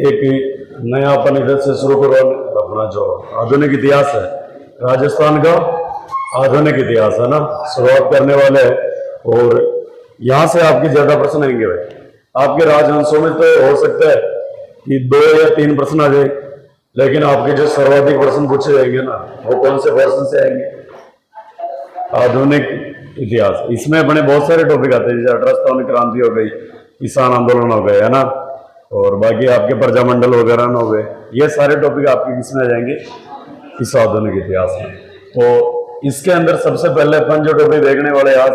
एक नया अपन इधर से शुरू करो। अपना जो आधुनिक इतिहास है राजस्थान का, आधुनिक इतिहास है ना, शुरुआत करने वाले हैं। और यहाँ से आपके ज्यादा प्रश्न आएंगे भाई। आपके राजवंशों में तो हो सकता है कि 2 या 3 प्रश्न आ जाए, लेकिन आपके जो सर्वाधिक प्रश्न पूछे जाएंगे ना, वो कौन से वर्षन से आएंगे? आधुनिक इतिहास। इसमें अपने बहुत सारे टॉपिक आते हैं, जैसे 1857 क्रांति हो गई, किसान आंदोलन हो गए, है ना, और बाकी आपके प्रजामंडल वगैरह हो गए। ये सारे टॉपिक आपके किसमें आ जाएंगे? इस आधुनिक इतिहास में। तो इसके अंदर सबसे पहले अपन जो टॉपिक देखने वाले, आज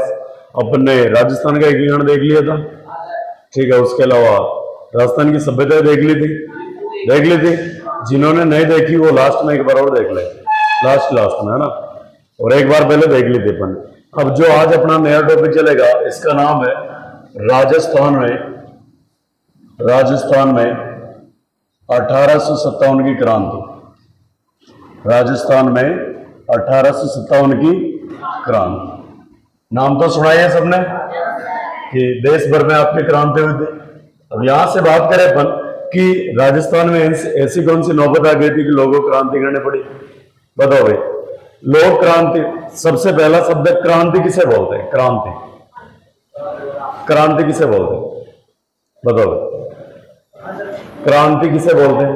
अपन ने राजस्थान का एकीकरण देख लिया था, ठीक है। उसके अलावा राजस्थान की सभ्यता देख ली थी। जिन्होंने नहीं देखी वो लास्ट में एक बार और देख ले, लास्ट में, है ना, और एक बार पहले देख ली थी अपन। अब जो आज अपना नया टॉपिक चलेगा, इसका नाम है राजस्थान में 1857 की क्रांति। राजस्थान में 1857 की क्रांति। नाम तो सुना है सबने कि देश भर में आपकी क्रांति हुई थी। अब यहां से बात करें अपन कि राजस्थान में ऐसी कौन सी नौबत आ गई थी कि लोगों को क्रांति करनी पड़ी? बताओ भाई। लोक क्रांति, सबसे पहला शब्द क्रांति किसे बोलते हैं? क्रांति किसे बोलते हैं? बताओ भाई, क्रांति किसे बोलते हैं?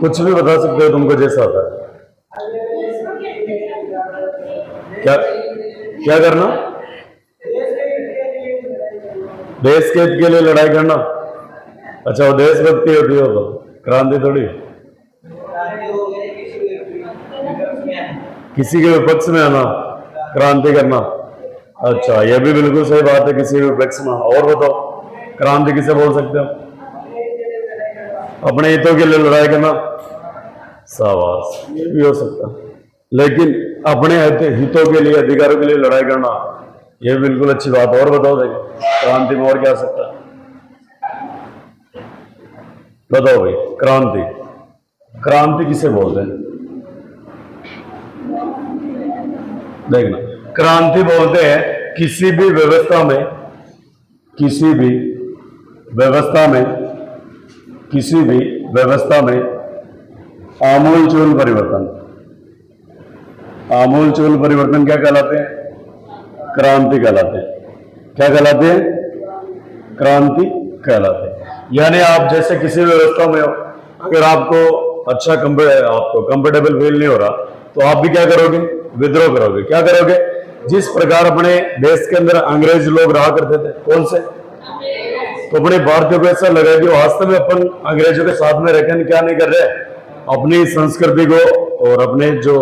कुछ भी बता सकते हो तुमको जैसा आता है। क्या करना? देश के हित के लिए लड़ाई करना। अच्छा, वो देशभक्ति होती हो तो क्रांति थोड़ी। किसी के विपक्ष में आना, क्रांति करना। अच्छा, ये भी बिल्कुल सही बात है, किसी के विपक्ष में। और बताओ, क्रांति किसे बोल सकते हो? अपने हितों के लिए लड़ाई करना। शाबाश, ये भी हो सकता, लेकिन अपने हितों के लिए, अधिकारों के लिए लड़ाई करना, ये बिल्कुल अच्छी बात। और बताओ, देखो क्रांति में और क्या आ सकता है? बताओ भाई, क्रांति किसे बोलते हैं? देखना, क्रांति बोलते हैं किसी भी व्यवस्था में आमूलचूल परिवर्तन क्या कहलाते हैं? क्रांति कहलाते हैं। क्या कहलाते हैं? क्रांति कहलाते हैं। यानी आप जैसे किसी भी व्यवस्था में हो, अगर आपको अच्छा कंफर्टेबल फील नहीं हो रहा, तो आप भी क्या करोगे? विद्रोह करोगे। क्या करोगे? जिस प्रकार अपने देश के अंदर अंग्रेज लोग रहा करते थे, कौन से? तो अपने भारतीयों को ऐसा लगा कि वास्तव में अपन अंग्रेजों के साथ में रहकर क्या नहीं कर रहे, अपनी संस्कृति को और अपने जो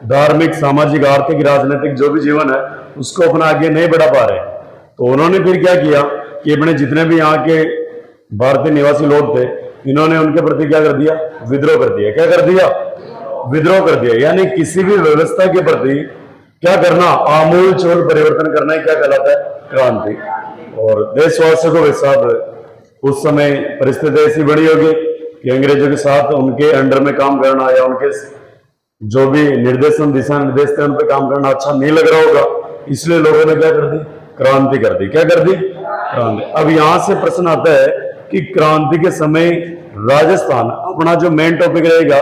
धार्मिक, सामाजिक, आर्थिक, राजनीतिक जो भी जीवन है उसको अपना आगे नहीं बढ़ा पा रहे। तो उन्होंने फिर क्या किया कि अपने जितने भी यहाँ के भारतीय निवासी लोग थे, इन्होंने उनके प्रति क्या कर दिया? विद्रोह कर दिया। क्या कर दिया? विद्रोह कर दिया। यानी किसी भी व्यवस्था के प्रति क्या करना? आमूल चूल परिवर्तन करना ही क्या कहलाता है? क्रांति। और देशवासियों को साथ उस समय परिस्थिति ऐसी बड़ी होगी कि अंग्रेजों के साथ उनके अंडर में काम करना या उनके जो भी दिशा निर्देश थे उन पर काम करना अच्छा नहीं लग रहा होगा, इसलिए लोगों ने क्या कर दी? क्रांति कर दी। क्या कर दी? क्रांति। अब यहां से प्रश्न आता है कि क्रांति के समय राजस्थान, अपना जो मेन टॉपिक रहेगा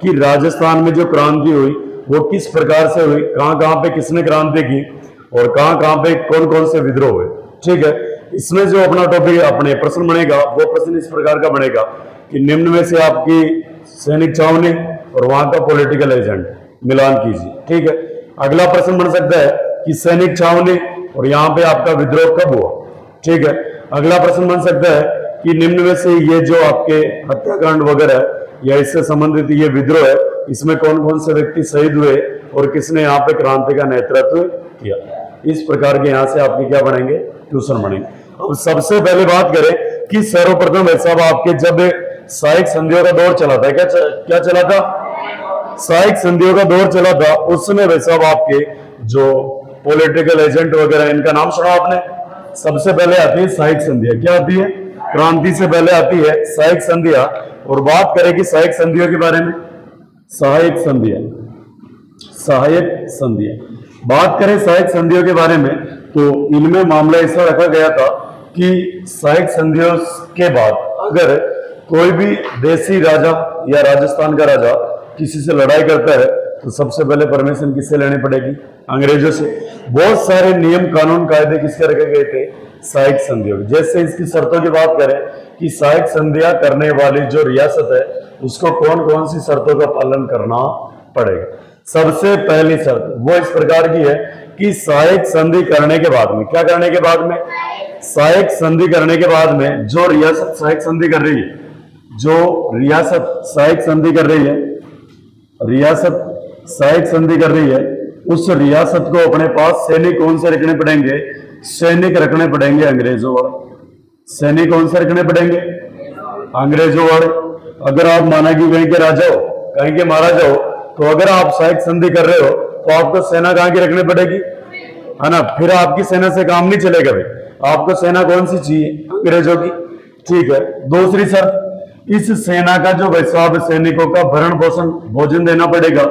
कि राजस्थान में जो क्रांति हुई वो किस प्रकार से हुई, कहां पे किसने क्रांति की और कहां पे कौन कौन से विद्रोह हुए। ठीक है, इसमें जो अपना टॉपिक अपने प्रश्न बनेगा वो प्रश्न इस प्रकार का बनेगा कि निम्न में से आपकी सैनिक छावनी और वहां का पॉलिटिकल एजेंट मिलान कीजिए। ठीक है, अगला प्रश्न बन सकता है कि सैनिक छावनी और यहाँ पे आपका विद्रोह कब हुआ। ठीक है, अगला प्रश्न बन सकता है कि निम्न में से ये जो आपके हत्याकांड वगैरह या इससे संबंधित ये विद्रोह है, इसमें कौन कौन से व्यक्ति शहीद हुए और किसने यहाँ पे क्रांति का नेतृत्व किया। इस प्रकार के यहाँ से आपके क्या बनेंगे? ट्यूशन बनेंगे। अब सबसे पहले बात करें कि सर्वप्रथम भाई साहब आपके जब सहायक संधियों का दौर चला था, क्या चला था? सहायक संधियों का दौर चला था। उस समय भाई साहब आपके जो पॉलिटिकल एजेंट वगैरह, इनका नाम सुना आपने? सबसे पहले आती है सहायक संधियां। क्या आती है? क्रांति से पहले आती है सहायक संधियां। और बात करें कि सहायक संधियों के बारे में, सहायक संधियां बात करें सहायक संधियों के बारे में, तो इनमें मामला ऐसा रखा गया था कि सहायक संधियों के बाद अगर कोई भी देसी राजा या राजस्थान का राजा किसी से लड़ाई करता है तो सबसे पहले परमिशन किससे लेनी पड़ेगी? अंग्रेजों से। बहुत सारे नियम कानून कायदे किसके रखे गए थे? सहायक संधियों। जैसे इसकी शर्तों की बात करें कि सहायक संधियां करने वाली जो रियासत है उसको कौन कौन सी शर्तों का पालन करना पड़ेगा। सबसे पहली शर्त वो इस प्रकार की है कि सहायक संधि करने के बाद में, क्या करने के बाद में? सहायक संधि करने के बाद में जो रियासत सहायक संधि कर रही है, जो रियासत सहायक संधि कर रही है, रियासत सहायक संधि कर रही है, उस रियासत को अपने पास सैनिक कौन से रखने पड़ेंगे? सैनिक रखने पड़ेंगे अंग्रेजों वाले। सैनिक कौन से रखने पड़ेंगे? अंग्रेजों वाले। अगर आप माना कि कहीं के राजा हो, कहीं के महाराजा हो, तो अगर आप सहायक संधि कर रहे हो तो आपको सेना कहाँ की रखनी पड़ेगी, है ना? फिर आपकी सेना से काम नहीं चलेगा भाई। आपको सेना कौन सी चाहिए? अंग्रेजों की। ठीक है। दूसरी शर्त, इस सेना का जो वैसाब सैनिकों का भरण पोषण भोजन देना पड़ेगा,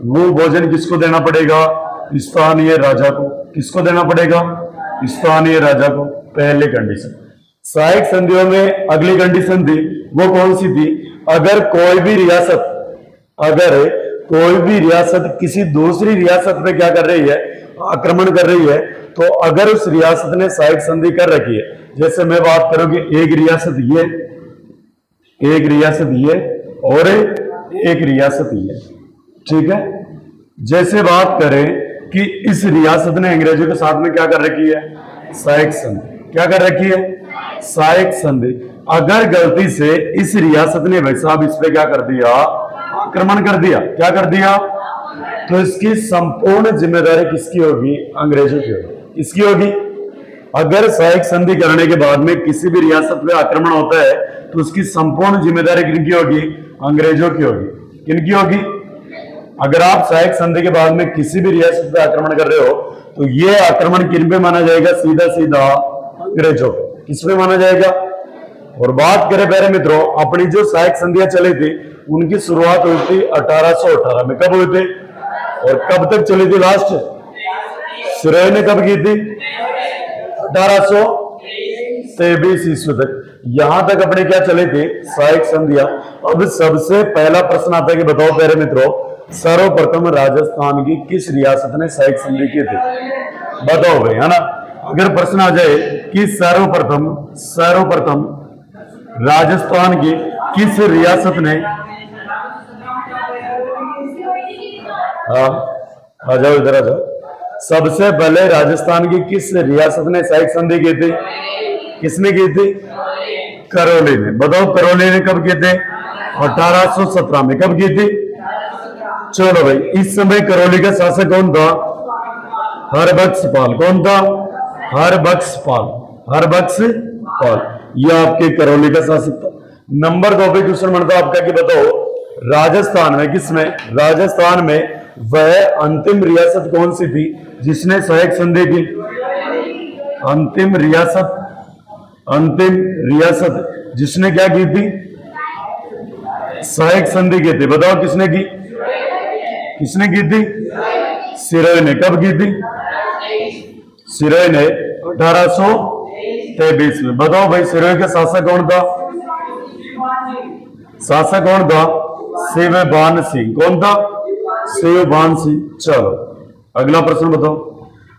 वो भोजन किसको देना पड़ेगा? स्थानीय राजा को। किसको देना पड़ेगा? स्थानीय राजा को। पहली कंडीशन। सहायक संधियों में अगली कंडीशन थी, वो कौन सी थी? अगर कोई भी रियासत किसी दूसरी रियासत पे क्या कर रही है? आक्रमण कर रही है, तो अगर उस रियासत ने सहायक संधि कर रखी है, जैसे मैं बात करूं कि एक रियासत ये और एक रियासत ये, ठीक है। जैसे बात करें कि इस रियासत ने अंग्रेजों के साथ में क्या कर रखी है? सहायक संधि। क्या कर रखी है? सहायक संधि। अगर गलती से इस रियासत ने वैसा इस पे क्या कर दिया? आक्रमण कर दिया। क्या कर दिया? तो इसकी संपूर्ण जिम्मेदारी किसकी होगी? अंग्रेजों की होगी। किसकी होगी? अगर सहायक संधि करने के बाद में किसी भी रियासत पे आक्रमण होता है तो उसकी संपूर्ण जिम्मेदारी किनकी होगी? अंग्रेजों की होगी। किनकी होगी? अगर आप सहायक संधि के बाद में किसी भी रियासत पे आक्रमण कर रहे हो तो ये आक्रमण किन पे माना जाएगा? सीधा सीधा अंग्रेजों पे। किस पे माना जाएगा? और बात करें प्यारे मित्रों, अपनी जो सहायक संधियां चली थी उनकी शुरुआत हुई थी 1818 में। कब हुई थी और कब तक चली थी? लास्ट सिरोही ने कब की थी? 1823 ईस्वी तक। यहां तक अपने क्या चले थे? सहायक संधियां। अब सबसे पहला प्रश्न आता है कि बताओ प्यारे मित्रों, सर्वप्रथम राजस्थान की किस रियासत ने सहायक संधि की थी? बताओ भाई, है ना। अगर प्रश्न आ जाए कि सर्वप्रथम राजस्थान की किस रियासत ने, आ जाओ इधर आ जाओ, सबसे पहले राजस्थान की किस रियासत ने सहायक संधि की थी? किसने की थी? करौली ने। बताओ करौली ने कब किए थे? 1817 में। कब की थी? चलो भाई, इस समय करौली का शासक कौन था? हरबख्शपाल। कौन था? हरबख्शपाल। यह आपके करौली का शासक था। नंबर 2 पे क्वेश्चन बनता आपका कि बताओ राजस्थान में, किसमें? राजस्थान में वह अंतिम रियासत कौन सी थी जिसने सहायक संधि की? अंतिम रियासत जिसने क्या की थी? सहायक संधि की थी। बताओ किसने की? किसने की थी? सिरोही ने। कब की थी? सिरोही ने 1823 में। बताओ भाई सिरोही का शासक कौन था? शिवबान सिंह। कौन था? शिवबान सिंह। चलो अगला प्रश्न बताओ।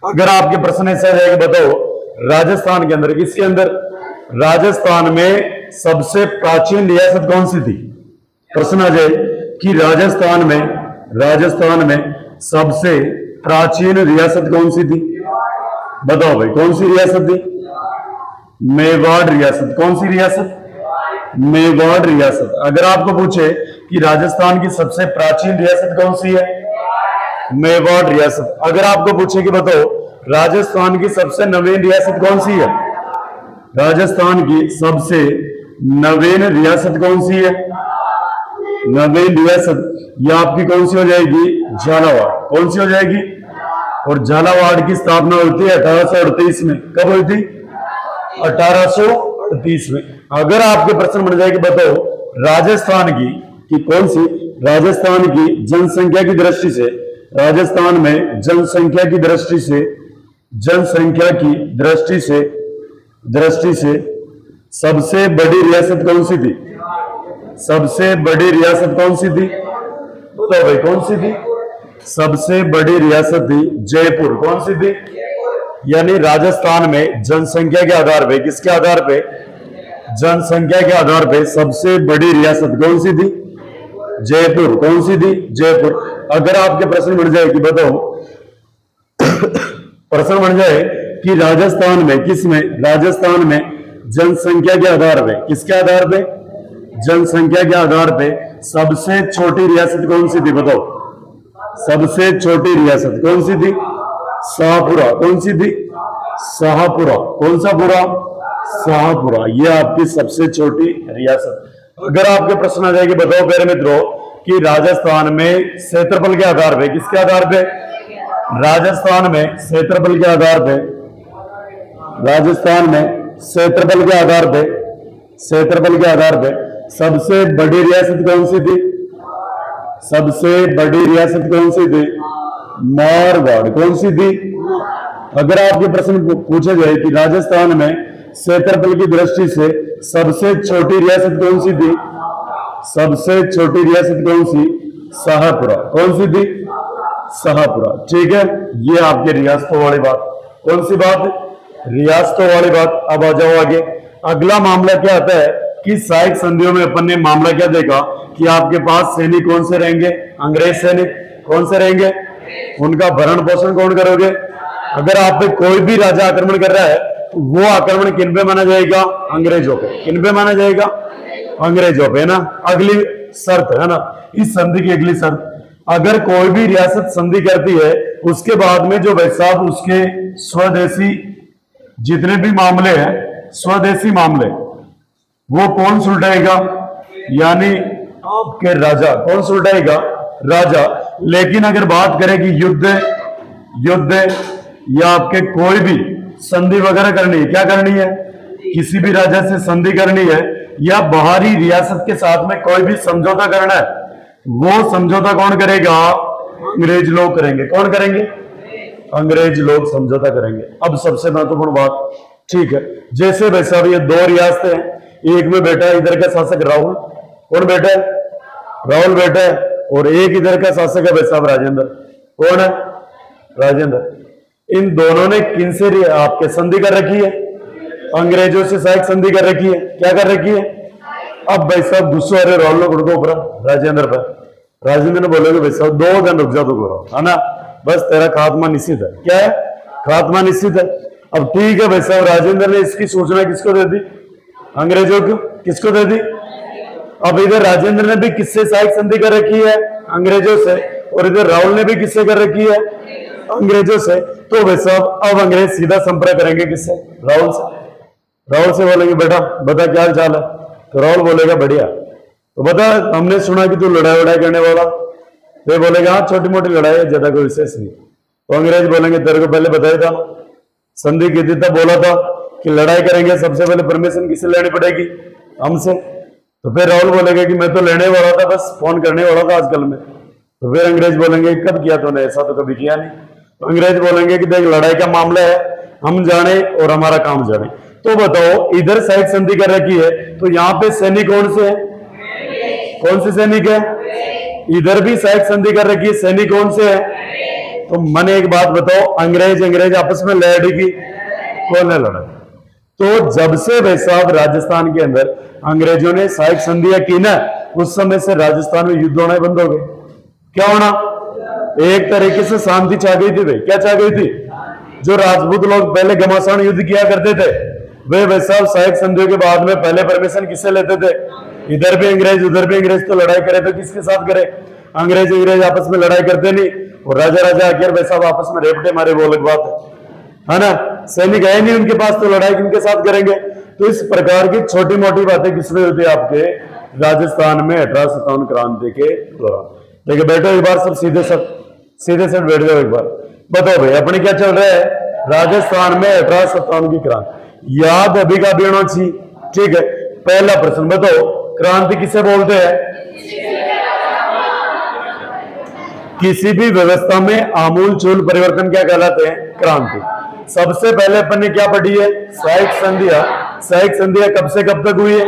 अगर आपके प्रश्न ऐसा रहेगा, बताओ राजस्थान के अंदर, किसके अंदर? राजस्थान में सबसे प्राचीन रियासत कौन सी थी? प्रश्न आ जाए कि राजस्थान में सबसे प्राचीन रियासत कौन सी थी? बताओ भाई कौन सी रियासत थी? मेवाड़ रियासत। कौन सी रियासत? मेवाड़ रियासत। अगर आपको पूछे कि राजस्थान की सबसे प्राचीन रियासत कौन सी है? मेवाड़ रियासत। अगर आपको पूछे कि बताओ राजस्थान की सबसे नवीन रियासत कौन सी है? राजस्थान की सबसे नवीन रियासत कौन सी है? नवीन रियासत यह आपकी कौन सी हो जाएगी? झालावाड़। कौन सी हो जाएगी? और झालावाड़ की स्थापना हुई थी 1838 में। कब हुई थी? 1838 में। अगर आपके प्रश्न बन जाए कि बताओ राजस्थान की कौन सी, राजस्थान की जनसंख्या की दृष्टि से, राजस्थान में जनसंख्या की दृष्टि से सबसे बड़ी रियासत कौन सी थी? सबसे बड़ी रियासत कौन सी थी? बताओ भाई कौन सी थी? सबसे बड़ी रियासत थी जयपुर। कौन सी थी? यानी राजस्थान में जनसंख्या के आधार पे, किसके आधार पे? जनसंख्या के आधार पे सबसे बड़ी रियासत कौन सी थी? जयपुर। कौन सी थी? जयपुर। अगर आपके प्रश्न बन जाए कि बताओ प्रश्न बन जाए कि राजस्थान में, किसमें? राजस्थान में जनसंख्या के आधार पे, किसके आधार पे? जनसंख्या के आधार पे सबसे छोटी रियासत कौन सी थी? बताओ सबसे छोटी रियासत कौन सी थी? शाहपुरा। कौन सी थी? शाहपुरा। कौन सा पुरा? शाहपुरा। ये आपकी सबसे छोटी रियासत। अगर आपके प्रश्न आ जाएगी बताओ प्यारे मित्रों कि राजस्थान में क्षेत्रफल के आधार पे, किसके आधार पे? राजस्थान में क्षेत्रफल के आधार पे, राजस्थान में क्षेत्रफल के आधार पे, क्षेत्रफल के आधार पे सबसे बड़ी रियासत कौन सी थी? सबसे बड़ी रियासत कौन सी थी? मारवाड़। कौन सी थी? अगर आपके प्रश्न पूछे जाए कि राजस्थान में क्षेत्रफल की दृष्टि से सबसे छोटी रियासत कौन सी थी? सबसे छोटी रियासत कौन सी? शाहपुरा। कौन सी थी? शाहपुरा। ठीक है, ये आपके रियासतों वाली बात। कौन सी बात? रियासतों वाली बात। अब आ जाओ आगे। अगला मामला क्या आता है कि सहायक संधियों में अपन ने मामला क्या देखा कि आपके पास सैनिक कौन से रहेंगे? अंग्रेज सैनिक। कौन से रहेंगे? उनका भरण पोषण कौन करोगे? अगर आप पे कोई भी राजा आक्रमण कर रहा है तो वो आक्रमण किन पे माना जाएगा? अंग्रेजों पे। किन पे माना जाएगा? अंग्रेजों पे, ना। अगली शर्त है ना, इस संधि की अगली शर्त, अगर कोई भी रियासत संधि करती है उसके बाद में जो भाई साहब उसके स्वदेशी जितने भी मामले हैं, स्वदेशी मामले, वो कौन सुलझाएगा? यानी आपके राजा। कौन सुलझाएगा? राजा। लेकिन अगर बात करें कि युद्ध या आपके कोई भी संधि वगैरह करनी है, क्या करनी है? किसी भी राजा से संधि करनी है या बाहरी रियासत के साथ में कोई भी समझौता करना है, वो समझौता कौन करेगा? अंग्रेज लोग करेंगे। कौन करेंगे? अंग्रेज लोग समझौता करेंगे। अब सबसे महत्वपूर्ण बात, ठीक है, जैसे भाई साहब ये दो रियासतें हैं, एक में बैठा है इधर का शासक राहुल। कौन बैठा है? राहुल बैठा है। और एक इधर का शासक है भाई साहब राजेंद्र। कौन है? राजेंद्र। इन दोनों ने किनसे आपके संधि कर रखी है? अंग्रेजों से सहायक संधि कर रखी है। क्या कर रखी है? अब भाई साहब गुस्सा अरे राहुल ने गुड़को ऊपर राजेंद्र पर। राजेंद्र ने बोलोगे भाई साहब 2 दिन रुक जा तो करो, है ना, बस तेरा खात्मा निश्चित है। क्या है? खात्मा निश्चित है। अब ठीक है भाई साहब, राजेंद्र ने इसकी सूचना किसको दे दी? अंग्रेजों को। किसको दे दी? अब इधर राजेंद्र ने भी किससे सहायक संधि कर रखी है? अंग्रेजों से। और इधर राहुल ने भी किससे कर रखी है? अंग्रेजों से। तो भाई साहब अब अंग्रेज सीधा संपर्क करेंगे किससे? राहुल से। राहुल से बोलेंगे बेटा बता क्या हाल चाल है? तो राहुल बोलेगा बढ़िया। तो बता हमने सुना कि तू लड़ाई वड़ाई करने वाला। तो बोलेगा हाँ छोटी मोटी लड़ाई है, ज्यादा कोई विशेष नहीं। तो अंग्रेज बोलेंगे तेरे को पहले बताया था, संधि की थी तब बोला था कि लड़ाई करेंगे, सबसे पहले परमिशन किससे लेनी पड़ेगी? हमसे। तो फिर राहुल बोलेगा कि मैं तो लेने वाला था, बस फोन करने वाला था आजकल में। तो फिर अंग्रेज बोलेंगे कब किया तूने? ऐसा तो कभी किया नहीं। तो अंग्रेज बोलेंगे कि देख लड़ाई का मामला है, हम जाने और हमारा काम जाने। तो बताओ इधर सहायक संधि कर रखी है तो यहाँ पे सैनिक कौन से है? कौन से सैनिक है? इधर भी सहायक संधि कर रखी है, सैनिक कौन से है? तो मैंने एक बात बताओ, अंग्रेज आपस में लड़ेगी, कौन है लड़ा? तो जब से भाई साहब राजस्थान के अंदर अंग्रेजों ने सहायक संधियां की ना, उस समय से राजस्थान में युद्ध होना बंद हो गए। क्या होना? एक तरीके से शांति छा गई थी भाई। क्या छा गई थी? जो राजपूत लोग पहले घमासान युद्ध किया करते थे वे भाई साहब सहायक संधियों के बाद में पहले परमिशन किससे लेते थे? इधर भी अंग्रेज उधर भी अंग्रेज। तो लड़ाई करे तो किसके साथ करे? अंग्रेज आपस में लड़ाई करते नहीं, और राजा आखिर भाई साहब आपस में रेपटे मारे, वो अलग बात है ना। सैनिक है नहीं उनके पास, तो लड़ाई किनके साथ करेंगे? तो इस प्रकार की छोटी मोटी बातें किसमें होती है? आपके राजस्थान में 1857 क्रांति के दौरान। देखिए बैठो एक बार, सब सीधे से बैठ जाओ एक बार। बताओ भाई अपने क्या चल रहा है? राजस्थान में 1857 की क्रांति याद अभी का भी छी। ठीक है, पहला प्रश्न बताओ, क्रांति किसे बोलते हैं? किसी भी व्यवस्था में आमूल चूल परिवर्तन क्या कहलाते हैं? क्रांति। सबसे पहले अपन ने क्या पढ़ी है? सहायक संधियां। सहायक संधियां कब से कब तक हुई है?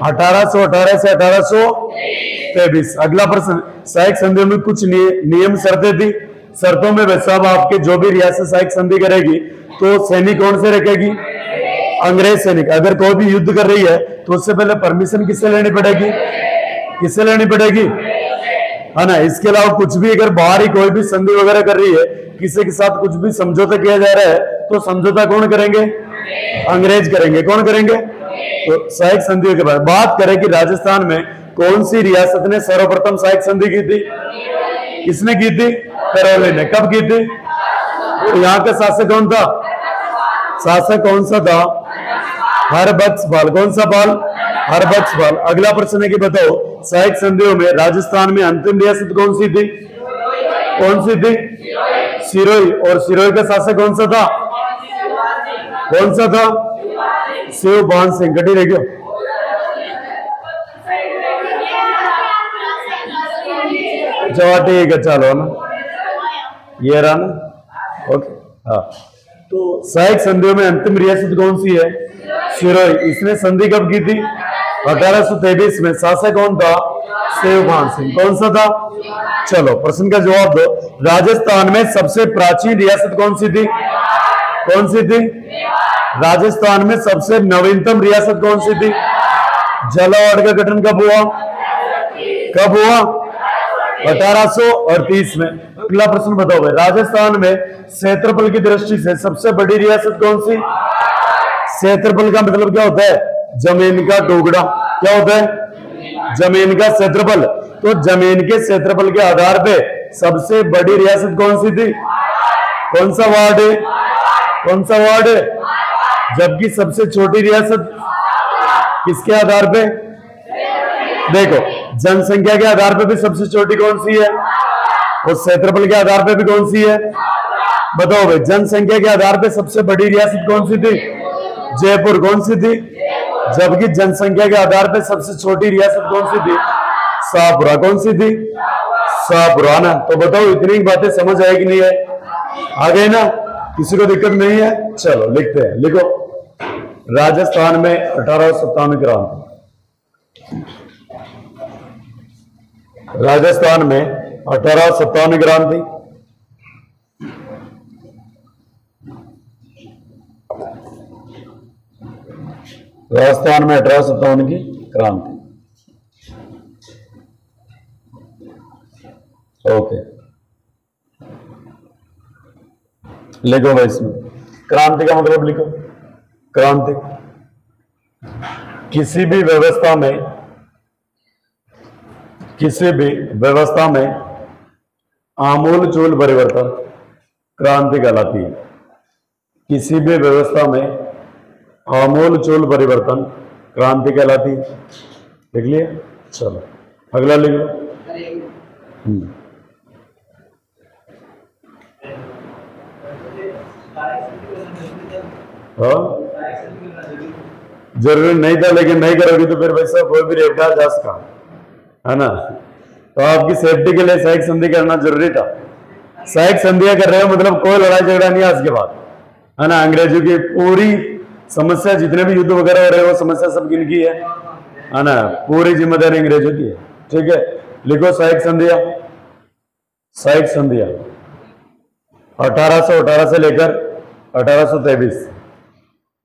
1818 से 1823। अगला प्रश्न, सहायक संधियों में कुछ नियम शर्तें थी। शर्तों में भाई साहब आपके जो भी रियासत सहायक संधि करेगी तो सैनिक कौन से रखेगी? अंग्रेज सैनिक। अगर कोई भी युद्ध कर रही है तो उससे पहले परमिशन किससे लेनी पड़ेगी? किससे लेनी पड़ेगी? है ना। इसके अलावा कुछ भी अगर बाहर ही कोई भी संधि वगैरह कर रही है, किसी के साथ कुछ भी समझौता किया जा रहा है, तो समझौता कौन करेंगे? अंग्रेज करेंगे। कौन करेंगे? तो सहायक संधियों के बाद बात करें कि राजस्थान में कौन सी रियासत ने सर्वप्रथम सहायक संधि की थी? किसने की थी? करौली ने। कब की थी? तो यहाँ का शासक कौन था? शासक कौन सा था? हरबख्श पाल। कौन सा पाल? हरबख्श पाल। अगला प्रश्न है कि बताओ सहायक संधियों में राजस्थान में अंतिम रियासत कौन सी थी? कौन सी थी? सिरोही। और सिरोही का शासक कौन सा था? कौन सा था? शिवपाल सिंह। कटी देखियो। जवाब ठीक है, चलो ना, ये रहा ना। ओके, हाँ। तो सहायक संधियों में अंतिम रियासत कौन सी है? सिरोही। इसने संधि कब की थी? 1823 में। शासक कौन था? शिवपाल सिंह। कौन सा था? चलो प्रश्न का जवाब दो। राजस्थान में सबसे प्राचीन रियासत कौन सी थी? कौन सी थी? राजस्थान में सबसे नवीनतम रियासत कौन सी थी? झालावाड़ का गठन कब हुआ? कब हुआ? 1838 में। अगला प्रश्न बताओ भाई, राजस्थान में क्षेत्रफल की दृष्टि से सबसे बड़ी रियासत कौन सी? क्षेत्रफल का मतलब क्या होता है? जमीन का टुकड़ा। क्या होता है? जमीन का क्षेत्रफल। तो जमीन के क्षेत्रफल के आधार पे सबसे बड़ी रियासत कौन सी थी? कौन सा वार्ड है? कौन सा वार्ड है? जबकि सबसे छोटी रियासत किसके आधार पे? देखो, जनसंख्या के आधार पे भी सबसे छोटी कौन सी है? और क्षेत्रफल के आधार पे भी कौन सी है? बताओ भाई, जनसंख्या के आधार पे सबसे बड़ी रियासत कौन सी थी? जयपुर। कौन सी थी? जबकि जनसंख्या के आधार पे सबसे छोटी रियासत कौन सी थी? शाहपुरा। कौन सी थी? शाहपुरा ना। तो बताओ इतनी बातें समझ आए कि नहीं है? आ गए ना? किसी को दिक्कत नहीं है? चलो लिखते हैं। लिखो, राजस्थान में 1857 क्रांति। राजस्थान में 1857 क्रांति। राजस्थान में 1857 की क्रांति। ओके, लिखो भाई इसमें क्रांति का मतलब लिखो। क्रांति किसी भी व्यवस्था में आमूल चूल परिवर्तन क्रांति कहलाती है। किसी भी व्यवस्था में आमूल चूल परिवर्तन क्रांति कहलाती है। लिख लिए? चलो अगला लिख लो। जरूरी नहीं था, लेकिन नहीं करोगी तो फिर वैसा कोई भी रेवटा जा सका, है ना। तो आपकी सेफ्टी के लिए सहायक संधि करना जरूरी था। सहायक संधियां कर रहे हो मतलब कोई लड़ाई झगड़ा नहीं है आज के बाद, है ना। अंग्रेजों की पूरी समस्या, जितने भी युद्ध वगैरह हो रहे हैं वो समस्या सब किनकी है ना। पूरी जिम्मेदारी अंग्रेजों की है। ठीक है, लिखो सहायक संधियां। सहायक संधियां 1818 से लेकर 1823।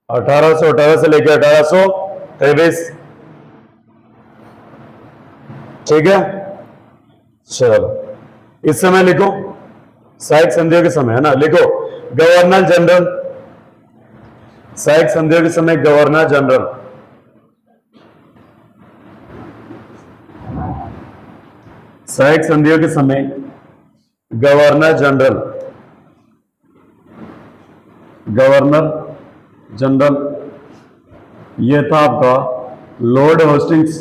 1818 से लेकर 1823। ठीक है, चलो इस समय लिखो सहायक संधियों के समय, है ना। लिखो गवर्नर जनरल। सहायक संधियों के समय गवर्नर जनरल। सहायक संधियों के समय गवर्नर जनरल। गवर्नर जनरल ये था आपका लॉर्ड होस्टिंग्स।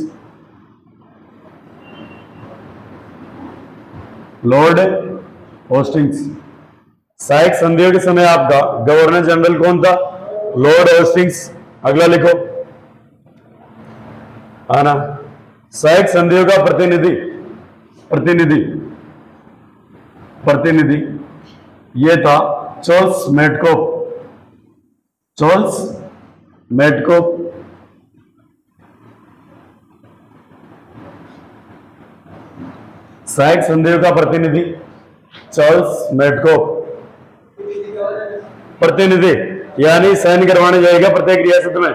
Lord hostings. सहायक संधियों के समय आपका गवर्नर जनरल कौन था? Lord hostings. अगला लिखो, आना। सहायक संधियों का प्रतिनिधि प्रतिनिधि ये था चार्ल्स मेडकोप। चार्ल्स मेडकोप। सहायक संधियों का प्रतिनिधि चार्ल्स मेडकोफ। प्रतिनिधि यानी साइन करवाने जाएगा प्रत्येक रियासत में,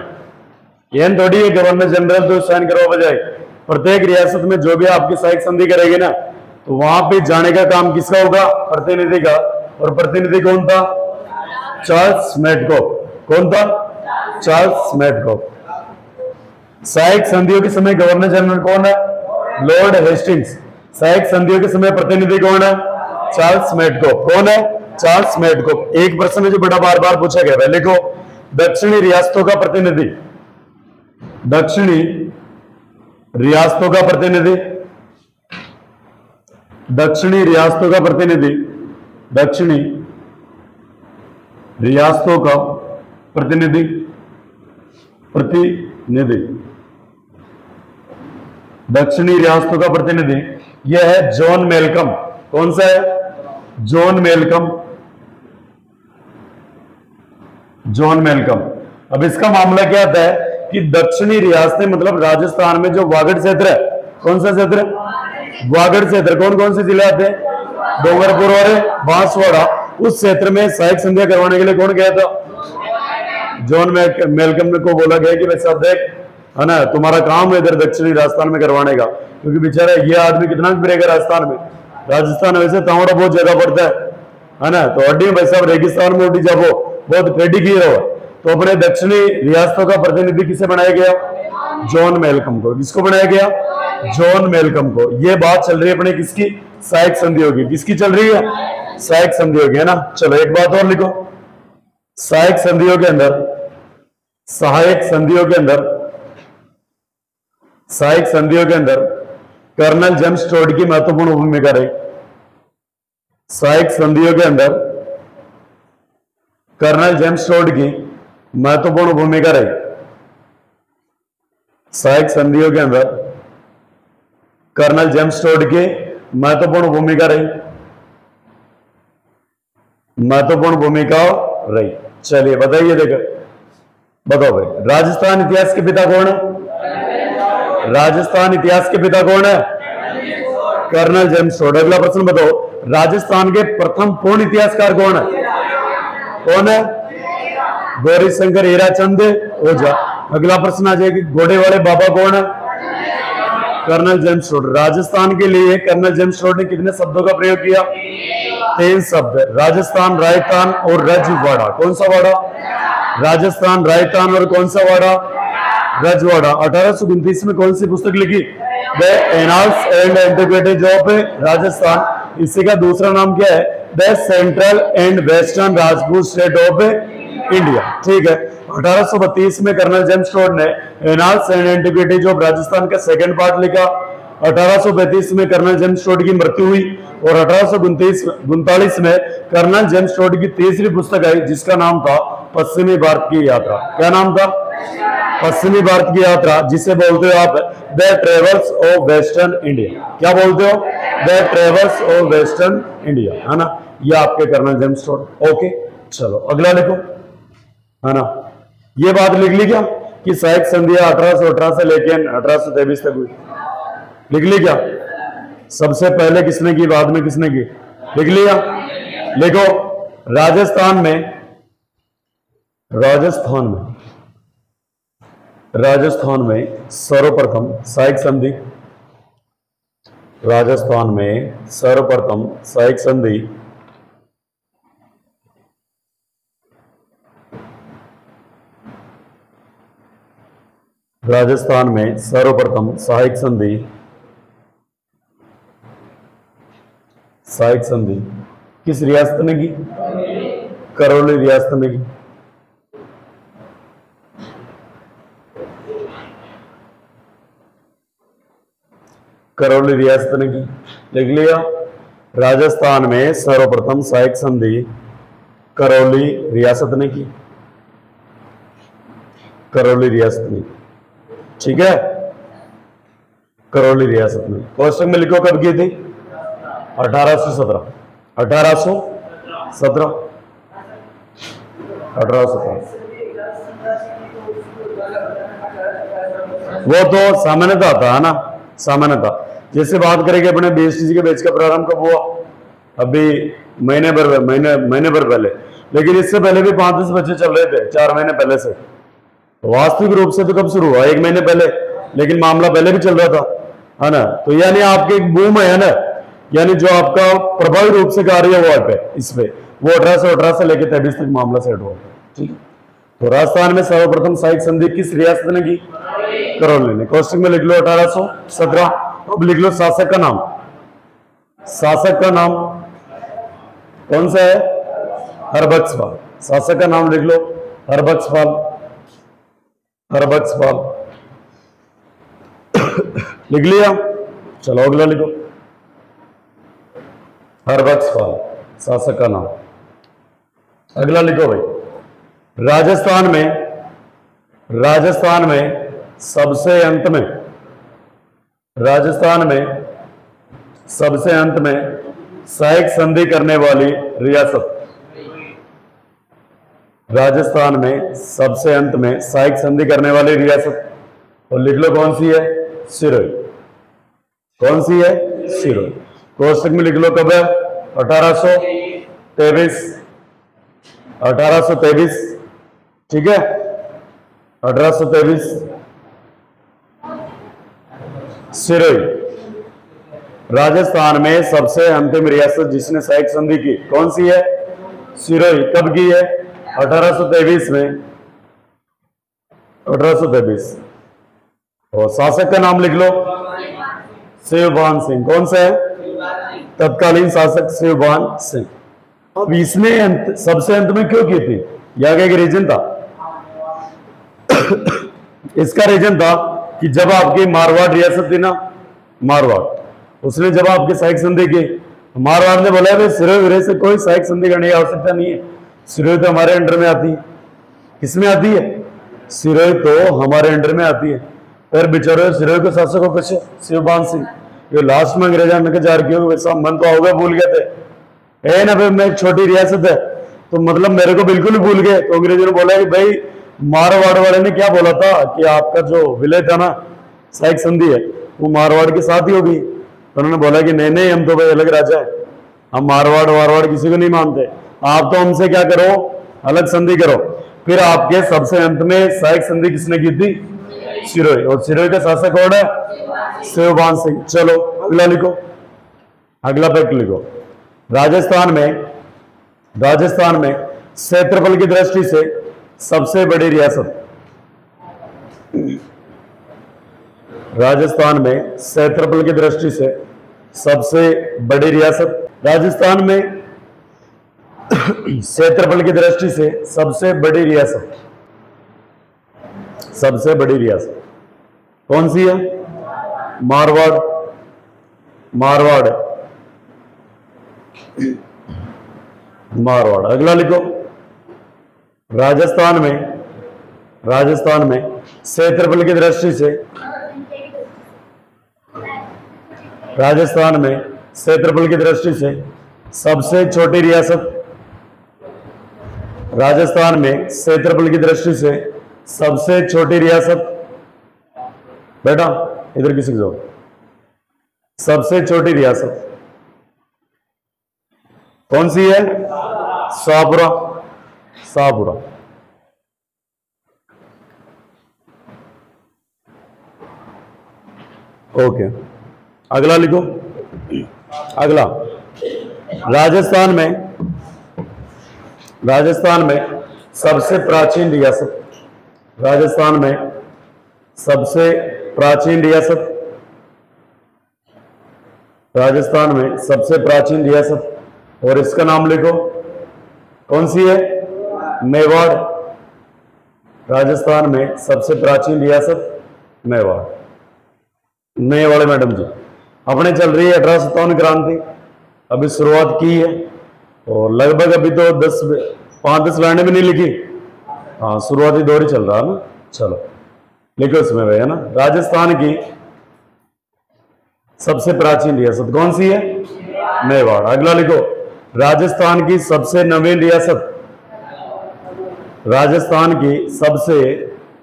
यह थोड़ी है गवर्नर जनरल तो साइन करवा जाए। प्रत्येक रियासत में जो भी आपकी सहायक संधि करेगी ना, तो वहां पे जाने का काम किसका होगा? प्रतिनिधि का। और प्रतिनिधि कौन था? चार्ल्स मेडकोफ। कौन था? चार्ल्स मेडकोफ। सहायक संधियों के समय गवर्नर जनरल कौन है? Lord Hastings. सहायक संधियों के समय प्रतिनिधि कौन है? चार्ल्स मेडकोफ। कौन है? चार्ल्स मेडकोफ। एक प्रश्न है जो बड़ा बार बार पूछा गया है, लिखो दक्षिणी रियासतों का प्रतिनिधि। दक्षिणी रियासतों का प्रतिनिधि, दक्षिणी रियासतों का प्रतिनिधि, दक्षिणी रियासतों का प्रतिनिधि, प्रतिनिधि, दक्षिणी रियासतों का प्रतिनिधि यह है जॉन मेलकम। कौन सा है? John Malcolm. John Malcolm. अब इसका मामला क्या आता है कि दक्षिणी रियासतें मतलब राजस्थान में जो वागड़ क्षेत्र है, कौन सा क्षेत्र? वागड़ क्षेत्र। कौन कौन से जिले आते हैं? डूंगरपुर और बांसवाड़ा। उस क्षेत्र में सहायक संधियां करवाने के लिए कौन गया था? जॉन मेलकम को बोला गया कि भाई साहब देख, है ना, तुम्हारा काम है इधर दक्षिणी राजस्थान में करवाने का, क्योंकि बेचारा ये आदमी कितना फिरेगा राजस्थान में। राजस्थान वैसे तावड़ा बहुत ज्यादा पड़ता है ना, तो अड्डी भाई साहब रेगिस्तान में उठी जाओ, बहुत पेडी की रहो। तो अपने दक्षिणी रियासतों का प्रतिनिधि किसे बनाया गया? जॉन मेलकम को। किसको बनाया गया? जॉन मेलकम को। ये बात चल रही है अपने किसकी? सहायक संधियों की। किसकी चल रही है? सहायक संधियों की, है ना। चलो एक बात और लिखो, सहायक संधियों के अंदर, सहायक संधियों के अंदर, सहायक संधियों के अंदर कर्नल जेम्स टोड की महत्वपूर्ण भूमिका रही। सहायक संधियों के अंदर कर्नल जेम्स टोड की महत्वपूर्ण भूमिका रही। सहायक संधियों के अंदर कर्नल जेम्स टोड की महत्वपूर्ण भूमिका रही, महत्वपूर्ण भूमिका रही। चलिए बताइए, देखो बताओ भाई, राजस्थान इतिहास के पिता कौन है? राजस्थान इतिहास के पिता कौन है? Colonel James Tod. अगला प्रश्न बताओ, राजस्थान के प्रथम पूर्ण इतिहासकार कौन है? कौन है? गौरी शंकर हीराचंद ओझा। अगला प्रश्न आ जाएगी, घोड़े वाले बाबा कौन है? Colonel James toad. राजस्थान के लिए कर्नल जेम्स टोड ने कितने शब्दों का प्रयोग किया? 3 शब्द, राजस्थान, राजस्थान और रजवाड़ा। कौन सा वाड़ा? राजस्थान, राजस्थान और कौन सा वाड़ा? रजवाड़ा। 1829 में कौन सी पुस्तक लिखी? The annals and antiquities of Rajasthan. इसी का दूसरा नाम क्या है? The central and western Rajput state of India. ठीक है। 1832 में कर्नल जेम्स टोड ने annals and antiquities of Rajasthan का सेकंड पार्ट लिखा। 1835 में कर्नल जेम्स टोड की मृत्यु हुई और 1839 में कर्नल जेम्स टोड की तीसरी पुस्तक आई, जिसका नाम था पश्चिमी भारत की यात्रा। क्या नाम था? पश्चिमी भारत की यात्रा, जिसे बोलते हो आप the travels of western India. क्या बोलते हो? The travels of western India, है ना। ये आपके कर्नल जेम्स टोड। ओके, चलो अगला लिखो, है ना। ये बात लिख ली क्या कि सहायक संधियां 1818 से लेके 1823 तक हुई? लिख ली क्या? सबसे पहले किसने की, बाद में किसने की? लिख लिया। लिखो, राजस्थान में, राजस्थान में, राजस्थान में सर्वप्रथम सहायक संधि, राजस्थान में सर्वप्रथम सहायक संधि राजस्थान में सर्वप्रथम सहायक संधि, सहायक संधि किस रियासत ने की? करौली रियासत ने की। करौली रियासत ने की। लिख लिया। राजस्थान में सर्वप्रथम सहायक संधि करौली रियासत ने की। करौली रियासत ने। ठीक है, करौली रियासत में। क्वेश्चन में लिखो कब की थी? 1817। 1817। 1817। वो तो सामान्यता था, है ना, सामान्यता। जैसे बात करेंगे अपने बीएसटीसी के बैच का प्रारंभ कब हुआ, अभी महीने भर पहले, लेकिन इससे पहले भी 5-10 बच्चे चल रहे थे 4 महीने पहले से। तो वास्तविक रूप से तो कब शुरू हुआ, 1 महीने पहले, लेकिन मामला पहले भी चल रहा था, है ना। तो यानी आपके एक बूम है ना, यानी जो आपका प्रभावी रूप से कार्य हुआ पे इस पे, वो 1818 से लेकर 23 तक मामला सेट हुआ। ठीक है, तो राजस्थान में सर्वप्रथम सहायक संधि किस रियासत ने की, करौली ने। कोष्टक में लिख लो 1817। अब लिख लो शासक का नाम, शासक का नाम कौन सा है, हरबख्शपाल। शासक का नाम लिख लो हरबख्शपाल, हरबख्शपाल लिख लिया। चलो अगला लिखो, हरबख्शपाल शासक का नाम। अगला लिखो भाई, राजस्थान में सबसे अंत में, राजस्थान में सबसे अंत में सहायक संधि करने वाली रियासत, राजस्थान में सबसे अंत में सहायक संधि करने वाली रियासत, और लिख लो कौन सी है, सिरोही। कौन सी है, सिरोही। कोष्टक में लिख लो कब है, 1823, 1823। ठीक है, 1823 सिरोही। राजस्थान में सबसे अंतिम रियासत जिसने सहायक संधि की कौन सी है, सिरोही। कब की है, 1823 में, 1823। और शासक का नाम लिख लो, शिवभान सिंह। कौन सा है, तत्कालीन शासक शिवभान सिंह। अब इसने सबसे अंत में क्यों की थी, यह एक रीजन था। इसका रीजन था कि जब आपकी मारवाड़ रियासत थी ना, मारवाड़, उसने जब आपके सहायक संधि की, मारवाड़ ने बोला भाई सिरोही से कोई सहायक संधि करने की आवश्यकता नहीं है, सिरोही तो हमारे अंडर में आती है। किसमें आती है, सिरोही तो हमारे अंडर में आती है। फिर बेचारे सिरोही के शासक को कुछ शिवभान सिंह, जो लास्ट में अंग्रेजा ने जार किया, वैसा मन तो होगा भूल गए थे, ना भाई मैं एक छोटी रियासत है तो मतलब मेरे को बिल्कुल ही भूल गए। तो अंग्रेजों ने बोला कि भाई मारवाड़ वाले ने क्या बोला था कि आपका जो विलय था ना, सहायक संधि है, वो मारवाड़ के साथ ही होगी। तो उन्होंने बोला कि नहीं नहीं, हम तो भाई अलग राजा है, हम मारवाड़ किसी को नहीं मानते, आप तो हमसे क्या करो, अलग संधि करो। फिर आपके सबसे अंत में सहायक संधि किसने की थी, सिरोही। और सिरोही का शासक कौन है, शिवभान सिंह। चलो अगला लिखो, अगला फैक्ट लिखो। राजस्थान में क्षेत्रफल की दृष्टि से सबसे बड़ी रियासत, राजस्थान में क्षेत्रफल की दृष्टि से सबसे बड़ी रियासत, राजस्थान में क्षेत्रफल की दृष्टि से सबसे बड़ी रियासत, सबसे बड़ी रियासत कौन सी है, मारवाड़। मारवाड़, मारवाड़। अगला लिखो, राजस्थान में क्षेत्रफल की दृष्टि से, राजस्थान में क्षेत्रफल की दृष्टि से सबसे छोटी रियासत, राजस्थान में क्षेत्रफल की दृष्टि से सबसे छोटी रियासत, बेटा इधर किसी को, सबसे छोटी रियासत कौन सी है, शाहपुरा। शाहपुरा। ओके, अगला लिखो। अगला, राजस्थान में सबसे प्राचीन रियासत, राजस्थान में सबसे प्राचीन रियासत, राजस्थान में सबसे प्राचीन रियासत, और इसका नाम लिखो कौन सी है, मेवाड़। राजस्थान में सबसे प्राचीन रियासत मेवाड़। नए वाले मैडम जी, अपने चल रही है 1857 क्रांति, अभी शुरुआत की है और लगभग अभी तो 5-10 लाइनें भी नहीं लिखी। हाँ, शुरुआती दौर ही चल रहा है ना। चलो लिखो इसमें भाई, है ना। राजस्थान की सबसे प्राचीन रियासत कौन सी है, मेवाड़। अगला लिखो, राजस्थान की सबसे नवीन रियासत, राजस्थान की सबसे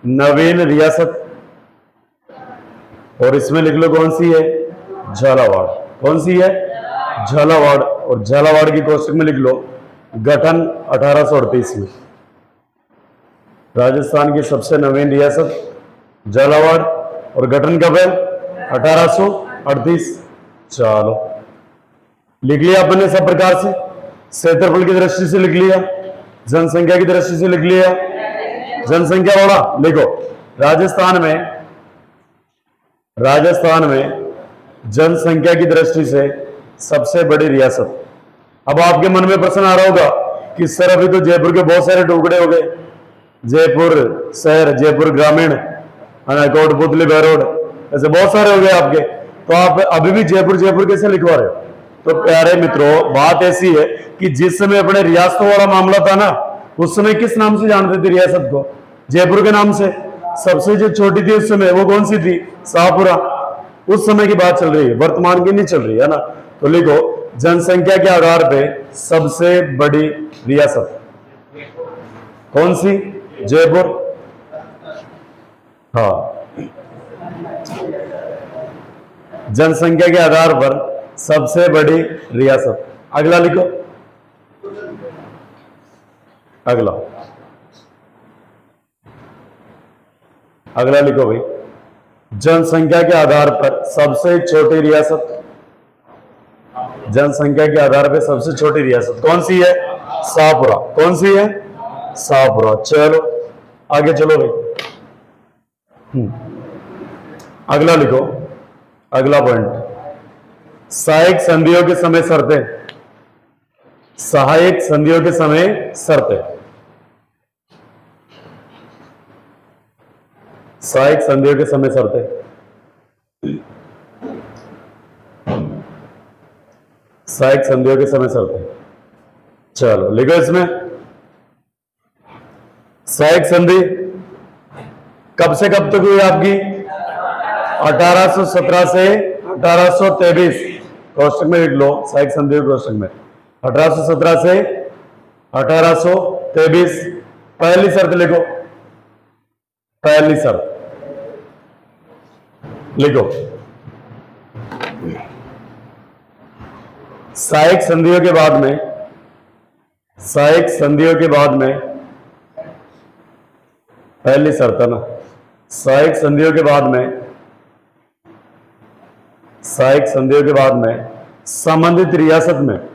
नवीन रियासत, और इसमें लिख लो कौन सी है, झालावाड़। कौन सी है? झालावाड़। और झालावाड़ की कोष्टक में लिख लो गठन 1838 में। राजस्थान की सबसे नवीन रियासत झालावाड़ और गठन कब है? 1838। चलो लिख लिया अपने सब प्रकार से, क्षेत्रफल की दृष्टि से लिख लिया, जनसंख्या की दृष्टि से लिख लिया। जनसंख्या वाला लिखो, राजस्थान में जनसंख्या की दृष्टि से सबसे बड़ी रियासत। अब आपके मन में प्रश्न आ रहा होगा कि सर अभी तो जयपुर के बहुत सारे टुकड़े हो गए, जयपुर शहर, जयपुर ग्रामीण, कोटपुतली, बहरोड, ऐसे बहुत सारे हो गए आपके, तो आप अभी भी जयपुर जयपुर कैसे लिखवा रहे हो? तो प्यारे मित्रों, बात ऐसी है कि जिस समय अपने रियासतों वाला मामला था ना, उस समय किस नाम से जानते थे रियासत को? जयपुर के नाम से। सबसे जो छोटी थी उस समय वो कौन सी थी? शाहपुरा। उस समय की बात चल रही है, वर्तमान की नहीं चल रही है ना। तो लिखो जनसंख्या के आधार पे सबसे बड़ी रियासत कौन सी? जयपुर। हाँ, जनसंख्या के आधार पर सबसे बड़ी रियासत। अगला लिखो, अगला लिखो भाई, जनसंख्या के आधार पर सबसे छोटी रियासत। जनसंख्या के आधार पर सबसे छोटी रियासत कौन सी है? शाहपुरा। कौन सी है? शाहपुरा। चलो आगे चलो भाई। अगला लिखो, अगला पॉइंट, सहायक संधियों के समय शर्तें। सहायक संधियों के समय शर्तें। सहायक संधियों के समय शर्तें। सहायक संधियों के समय शर्तें। चलो लिखो इसमें, सहायक संधि कब से कब तक हुई आपकी? 1817 से 1823। कोष्टक में लिख लो, सहायक संधि कोष्टक में 1817 से 1823। पहली शर्त लिखो, पहली शर्त लिखो, सहायक संधियों के बाद में, सहायक संधियों के बाद में पहली शर्त है ना, सहायक संधियों के बाद में, सहायक संधियों के बाद में संबंधित रियासत में,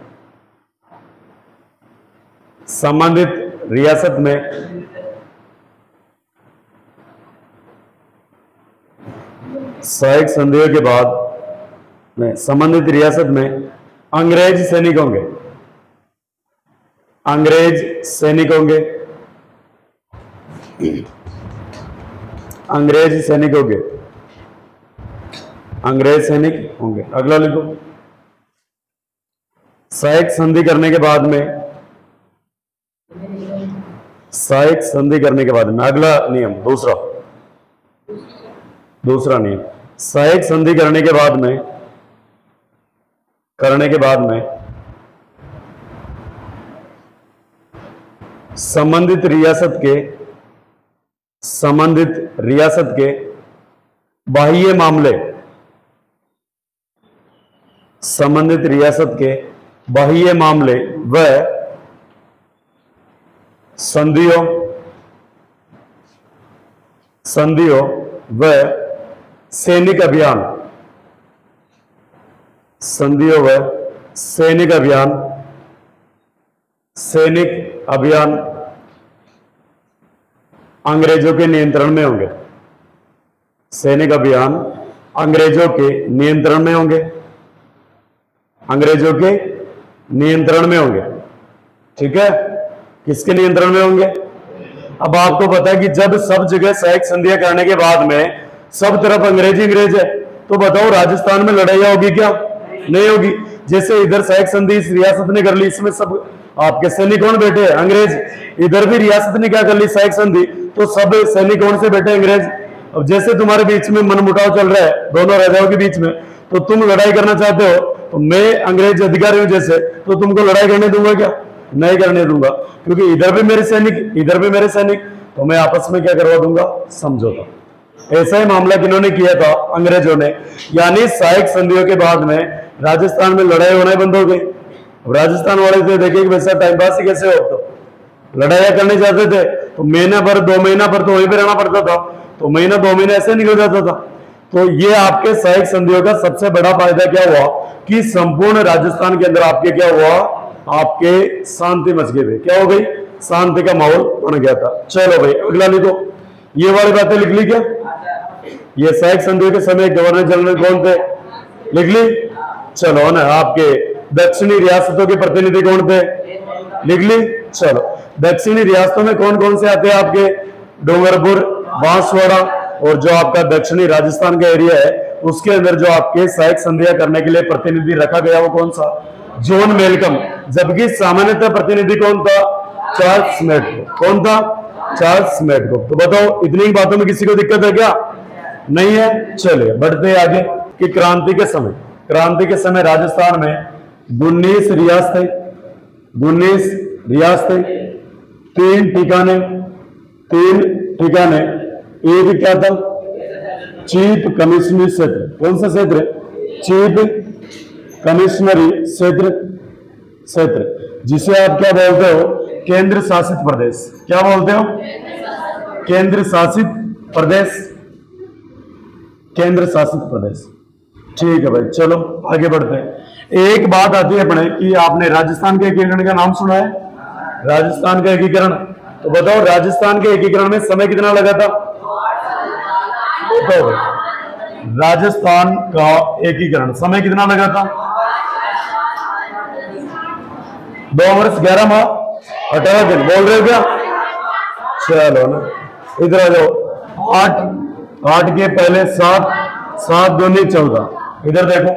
संबंधित रियासत में सहायक संधियों के बाद में संबंधित रियासत में अंग्रेज सैनिक होंगे, अंग्रेज सैनिक होंगे, अंग्रेज सैनिक होंगे, अंग्रेज सैनिक होंगे। अगला लिखो, सहायक संधि करने के बाद में, सहायक संधि करने के बाद में अगला नियम, दूसरा, दूसरा नियम, सहायक संधि करने के बाद में, करने के बाद में संबंधित रियासत के, संबंधित रियासत के बाह्य मामले, संबंधित रियासत के बाह्य मामले व संधियों, संधियों व सैनिक अभियान, संधियों व सैनिक अभियान, सैनिक अभियान अंग्रेजों के नियंत्रण में होंगे, सैनिक अभियान अंग्रेजों के नियंत्रण में होंगे, अंग्रेजों के नियंत्रण में होंगे। ठीक है, किसके नियंत्रण में होंगे? अब आपको पता है कि जब सब जगह सहायक संधियां करने के बाद में सब तरफ अंग्रेज अंग्रेज है, तो बताओ राजस्थान में लड़ाइयां होगी क्या? नहीं होगी। जैसे इधर सहायक संधि इस रियासत ने कर ली, इसमें सब आपके सैनिक कौन बैठे हैं? अंग्रेज। इधर भी रियासत ने क्या कर ली? सहायक संधि, तो सब सैनिक कौन से बैठे? अंग्रेज। अब जैसे तुम्हारे बीच में मनमुटाव चल रहा है दोनों राजाओं के बीच में, तो तुम लड़ाई करना चाहते हो, तो मैं अंग्रेज अधिकारी हूं जैसे, तो तुमको लड़ाई करने दूंगा क्या? नहीं करने दूंगा, क्योंकि इधर भी मेरे सैनिक, इधर भी मेरे सैनिक, तो मैं आपस में क्या करवा दूंगा? समझौता। ऐसा ही मामला किन्होंने किया था, अंग्रेजों ने। यानी सहायक संधियों के बाद में राजस्थान में लड़ाई होना बंद हो गई। अब राजस्थान वाले थे देखे कि वैसा टाइम पास ही कैसे हो, तो लड़ाइयां करने जाते थे तो महीना भर 2 महीना भर तो वहीं पे रहना पड़ता था, तो महीना 2 महीने ऐसे निकल जाता था। तो ये आपके सहायक संधियों का सबसे बड़ा फायदा क्या हुआ कि संपूर्ण राजस्थान के अंदर आपके क्या हुआ, आपके शांति मच गई। क्या हो गई, शांति का माहौल बन गया था। चलो भाई अगला लिखो, ये वाली बातें लिख ली क्या? ये सहायक संधियों के समय गवर्नर जनरल कौन थे, लिख ली। चलो ना, आपके दक्षिणी रियासतों के प्रतिनिधि कौन थे, लिख ली। चलो दक्षिणी रियासतों में कौन कौन से आते हैं आपके, डूंगरपुर, बांसवाड़ा, और जो आपका दक्षिणी राजस्थान का एरिया है उसके अंदर जो आपके सहायक संधियां करने के लिए प्रतिनिधि रखा गया वो कौन सा, जॉन मेलकम। जबकि सामान्यतः प्रतिनिधि कौन था, चार्ल्स मेडको। कौन था, चार्ल्स मेडको। तो बताओ इतनी बातों में किसी को दिक्कत है क्या, नहीं है। चलिए बढ़ते आगे कि क्रांति के समय, क्रांति के समय राजस्थान में 19 रियासतें, 19 रियासतें, 3 ठिकाने, 3 ठिकाने, एक क्या था, चीफ कमिश्नरी क्षेत्र। कौन सा क्षेत्र, चीफ कमिश्नरी क्षेत्र, क्षेत्र जिसे आप क्या बोलते हो, केंद्र शासित प्रदेश। क्या बोलते हो, केंद्र शासित प्रदेश, केंद्र शासित प्रदेश। ठीक है भाई, चलो आगे बढ़ते हैं। एक बात आती है अपने कि आपने राजस्थान के एकीकरण का नाम सुना है, राजस्थान का एकीकरण। तो बताओ राजस्थान के एकीकरण में समय कितना लगा था, बताओ राजस्थान का एकीकरण समय कितना लगा था, 2 वर्ष 11 माह 18 दिन। बोल रहे हो क्या, चलो ना इधर आ जाओ। 8 के पहले 7, 7 दूनी 14। इधर देखो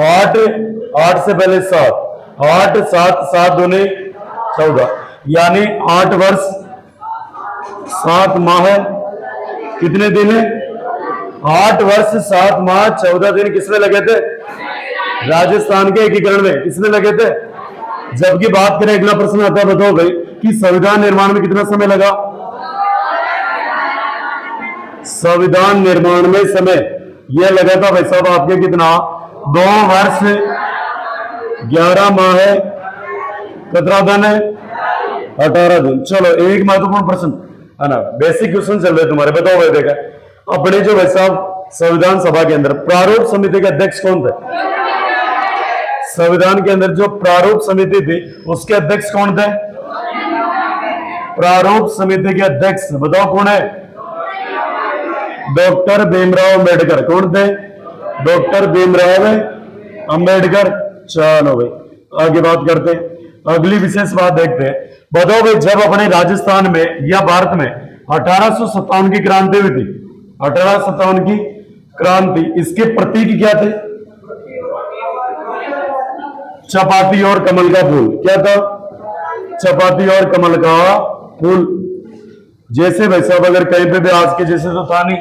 8 से पहले 7, 8 7 7 दूनी 14, यानी 8 वर्ष 7 माह कितने दिन है, 8 वर्ष 7 माह 14 दिन किसमें लगे थे, राजस्थान के एकीकरण में किसमें लगे थे। जबकि बात करें, अगला प्रश्न आता है, बताओ भाई कि संविधान निर्माण में कितना समय लगा, संविधान निर्माण में समय यह लगा था भाई साहब आपके कितना, 2 वर्ष 11 माह 18 दिन। चलो एक महत्वपूर्ण प्रश्न है ना, बेसिक क्वेश्चन चल रहे तुम्हारे, बताओ भाई देखा अपने जो भाई साहब संविधान सभा के अंदर प्रारूप समिति के अध्यक्ष कौन थे, संविधान के अंदर जो प्रारूप समिति थी उसके अध्यक्ष कौन थे, प्रारूप समिति के अध्यक्ष बताओ कौन है, डॉक्टर भीमराव अंबेडकर। कौन थे, डॉक्टर भीमराव अंबेडकर। चलो भाई आगे बात करते हैं, अगली विशेष बात देखते हैं। बताओ भाई जब अपने राजस्थान में या भारत में 1857 की क्रांति हुई थी, 1857 की क्रांति, इसके प्रतीक क्या थे, चपाती और कमल का फूल। क्या था, चपाती और कमल का फूल। जैसे भाई साहब अगर कहीं पे भी आज के जैसे तो था नहीं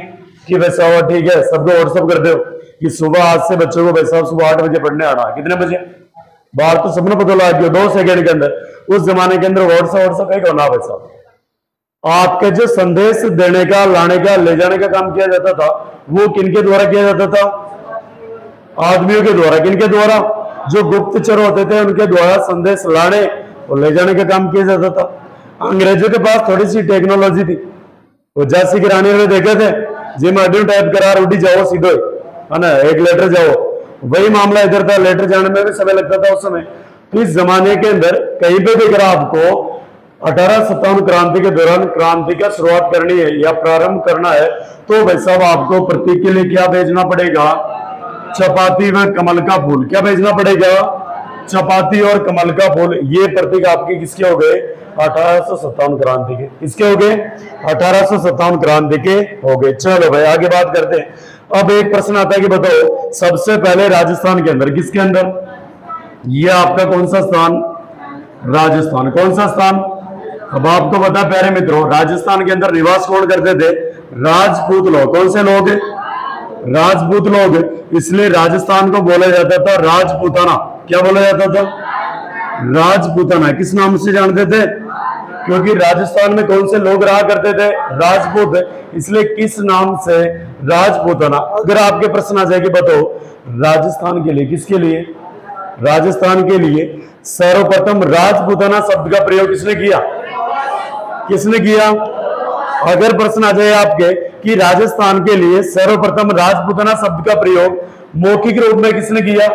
कि वैसा हुआ ठीक है सबको व्हाट्सअप कर दो कि सुबह आज से बच्चों को भाई साहब सुबह 8 बजे पढ़ने आना, कितने बजे बाहर तो सबने पता लगा दिया 2 सेकंड के अंदर। उस जमाने के अंदर व्हाट्सअप एक होना भाई साहब, आपके जो संदेश देने का, लाने का, ले जाने का काम किया जाता था वो किनके द्वारा किया जाता था, आदमियों के द्वारा। किनके द्वारा, जो गुप्तचर होते थे उनके द्वारा संदेश लाने और ले जाने का काम किया जाता था। अंग्रेजों के पास थोड़ी सी टेक्नोलॉजी थी, वो झांसी की रानी ने देखे थे जी मॉड्यूल टाइप करा उड़ी जाओ सीधो है ना, एक लेटर जाओ, वही मामला इधर था, लेटर जाने में भी समय लगता था उस समय। तो इस जमाने के अंदर कहीं पे भी अगर आपको 1857 क्रांति के दौरान क्रांति का शुरुआत करनी है या प्रारंभ करना है तो भाई साहब आपको प्रतीक के लिए क्या भेजना पड़ेगा, चपाती व कमल का फूल। क्या भेजना पड़ेगा, चपाती और कमल का फूल। ये प्रतीक आपके किसके हो गए, 1857 क्रांति के। किसके हो गए, 1857 क्रांति के हो गए। चलो भाई आगे बात करते हैं। अब एक प्रश्न आता है कि बताओ सबसे पहले राजस्थान के अंदर, किसके अंदर, ये आपका कौन सा स्थान, राजस्थान। कौन सा स्थान, अब आपको पता प्यारे मित्रों राजस्थान के अंदर निवास कौन करते थे, राजपूत लोग। कौन से लोग, राजपूत लोग। इसलिए राजस्थान को बोला जाता था राजपूताना। क्या बोला जाता था, राजपूताना। किस नाम से जानते थे, क्योंकि राजस्थान में कौन से लोग रहा करते थे? राजपूत, इसलिए किस नाम से? राजपूताना। अगर आपके प्रश्न आ जाएगी बताओ राजस्थान के लिए, किसके लिए? राजस्थान के लिए सर्वप्रथम राजपूताना शब्द का प्रयोग किसने किया? किसने किया? अगर प्रश्न आ जाए आपके कि राजस्थान के लिए सर्वप्रथम राजपूताना शब्द का प्रयोग मौखिक रूप में किसने किया?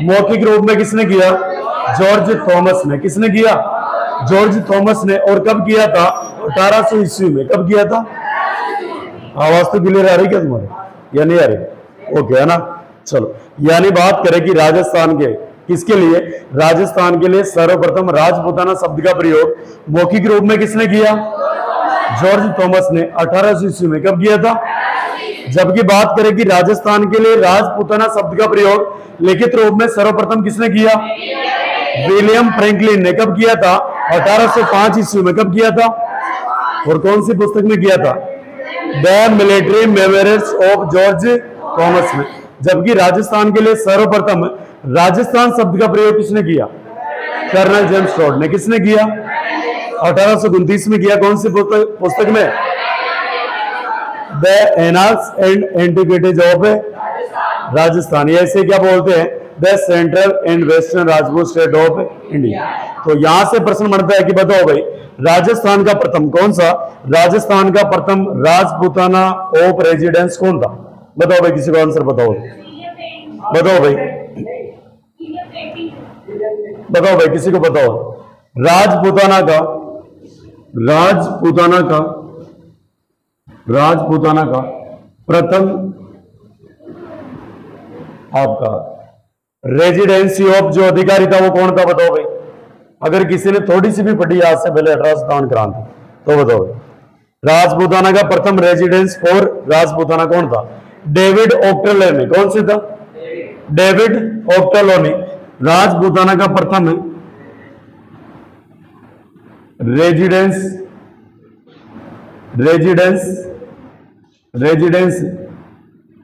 मौखिक रूप में किसने किया? जॉर्ज थॉमस ने। किसने किया? जॉर्ज थॉमस ने। और कब किया था? 1800 ईस्वी में। कब किया था? आवाज तो क्लियर आ रही क्या तुम्हारे, या नहीं आ रही? ओके है ना। चलो, यानी बात करें कि राजस्थान के किसके लिए? राजस्थान के लिए सर्वप्रथम राजपूताना शब्द का प्रयोग मौखिक रूप में किसने किया? जॉर्ज थॉमस ने 1800 ईस्वी में। कब किया था? जबकि बात करें कि राजस्थान के लिए राजपूताना शब्द का प्रयोग लिखित रूप में सर्वप्रथम किसने किया? विलियम फ्रैंकलिन ने। कब किया था? 1805 ईस्वी में। कब किया था? और कौन सी पुस्तक में किया था? The military memorials of George Thomas में। जबकि राजस्थान के लिए सर्वप्रथम राजस्थान शब्द का प्रयोग किसने किया? कर्नल जेम्स टॉड ने। किसने किया? 1829 में किया। कौन सी पुस्तक में? The annals and antiquities of Rajasthan. ऐसे क्या बोलते हैं? The central and western Rajput state of India. तो यहां से प्रश्न बनता है कि बताओ भाई राजस्थान का प्रथम कौन सा? राजस्थान का प्रथम राजपूताना ऑफ रेजिडेंस कौन था? बताओ भाई, किसी को आंसर बताओ। बताओ भाई, बताओ भाई, किसी को बताओ। राजपूताना का प्रथम आपका रेजिडेंसी ऑफ जो अधिकारी था वो कौन था? बताओ भाई। अगर किसी ने थोड़ी सी भी पढ़ी आज से पहले 1857 क्रांति तो बताओ भाई। राजपूताना का प्रथम रेजिडेंस फॉर राजपूताना कौन था? David Ochterlony. कौन से था? David Ochterlony. राजपूताना का प्रथम रेजिडेंस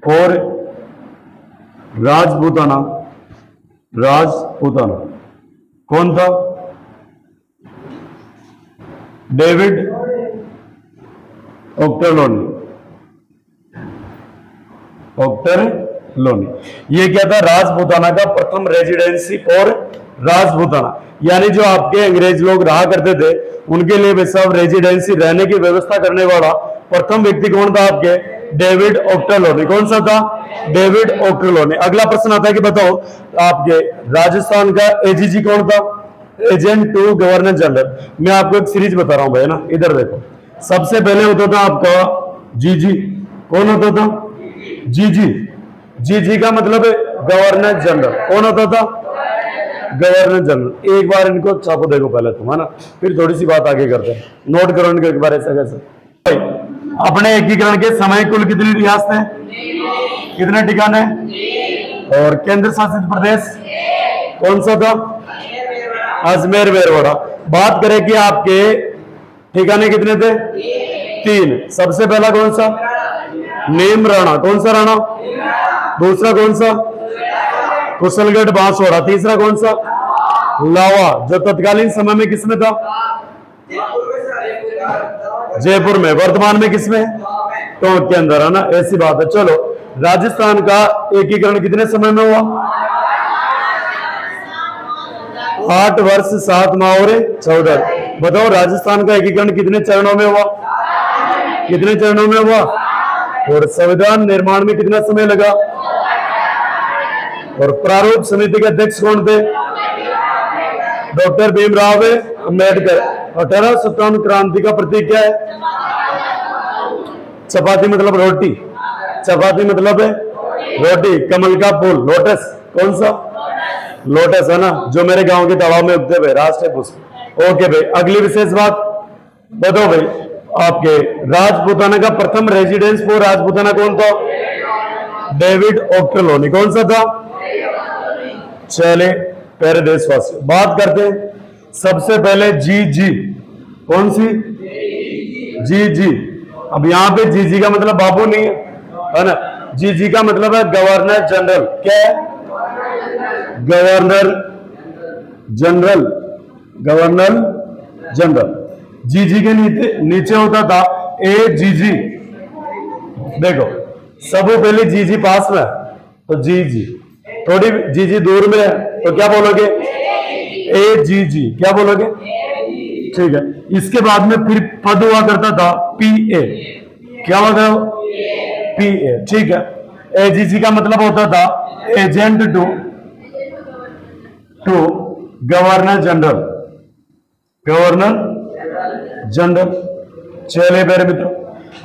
फॉर राजपूताना कौन था? David Ochterlony. ये क्या था? राजपूताना का प्रथम रेजिडेंसी फॉर राजपूताना। यानी जो आपके अंग्रेज लोग रहा करते थे उनके लिए वे सब रेजिडेंसी रहने की व्यवस्था करने वाला प्रथम व्यक्ति कौन था? आपके डेविड ऑक्टरलोनी। कौन सा था? David Ochterlony. अगला प्रश्न आता है कि बताओ आपके राजस्थान का एजीजी कौन था? Agent to governor general. मैं आपको एक सीरीज बता रहा हूं भाई ना, इधर देखो। सबसे पहले होता था आपका जीजी। कौन होता था? जीजी का मतलब गवर्नर जनरल। कौन होता था? Governor general. एक बार इनको छापो देखो पहले तुम, है ना, फिर थोड़ी सी बात आगे करते हैं। नोट करो इनके बारे से कैसे। अपने एकीकरण के समय कुल कितनी रियासतें हैं? कितने ठिकाने? और केंद्र शासित प्रदेश कौन सा था? अजमेर मेरवाड़ा। बात करें कि आपके ठिकाने कितने थे? 3। सबसे पहला कौन सा? नीम राणा। कौन सा राणा? दूसरा कौन सा? कुशलगढ़ बांसवाड़ा। तीसरा कौन सा? लावा, जो तत्कालीन समय में किसमें था? जयपुर में। वर्तमान में किसमें? टोंक के अंदर, है ना। ऐसी बात है। चलो, राजस्थान का एकीकरण कितने समय में हुआ? 8 वर्ष 7 माह और 14। बताओ राजस्थान का एकीकरण कितने चरणों में हुआ? कितने चरणों में हुआ? और संविधान निर्माण में कितना समय लगा? और प्रारूप समिति के अध्यक्ष कौन थे? डॉक्टर भीमराव अंबेडकर। 1857 क्रांति का प्रतीक क्या है? चपाती मतलब रोटी। चपाती मतलब रोटी। कमल का फूल लोटस। कौन सा? लोटस, है ना, जो मेरे गांव के तालाब में उगते हुए राष्ट्रीय पुष्प। ओके भाई, अगली विशेष बात बताओ भाई। आपके राजपूताना का प्रथम रेजिडेंस फॉर राजपूताना कौन था? David Ochterlony. कौन सा था? चले प्यारे देशवासी, बात करते हैं सबसे पहले जी। कौन सी? जी। अब यहाँ पे जी का मतलब बाबू नहीं है ना। जी का मतलब है गवर्नर जनरल। क्या है? Governor general. जीजी के नीचे होता था एजीजी। देखो सब पहले जीजी पास में तो जीजी, थोड़ी जीजी दूर में है तो क्या बोलोगे एजीजी, क्या बोलोगे, ठीक है। इसके बाद में फिर पद हुआ करता था पीए, क्या होगा पीए, ठीक है। एजीजी का मतलब होता था agent to governor general, governor general. चलिए मेरे मित्रों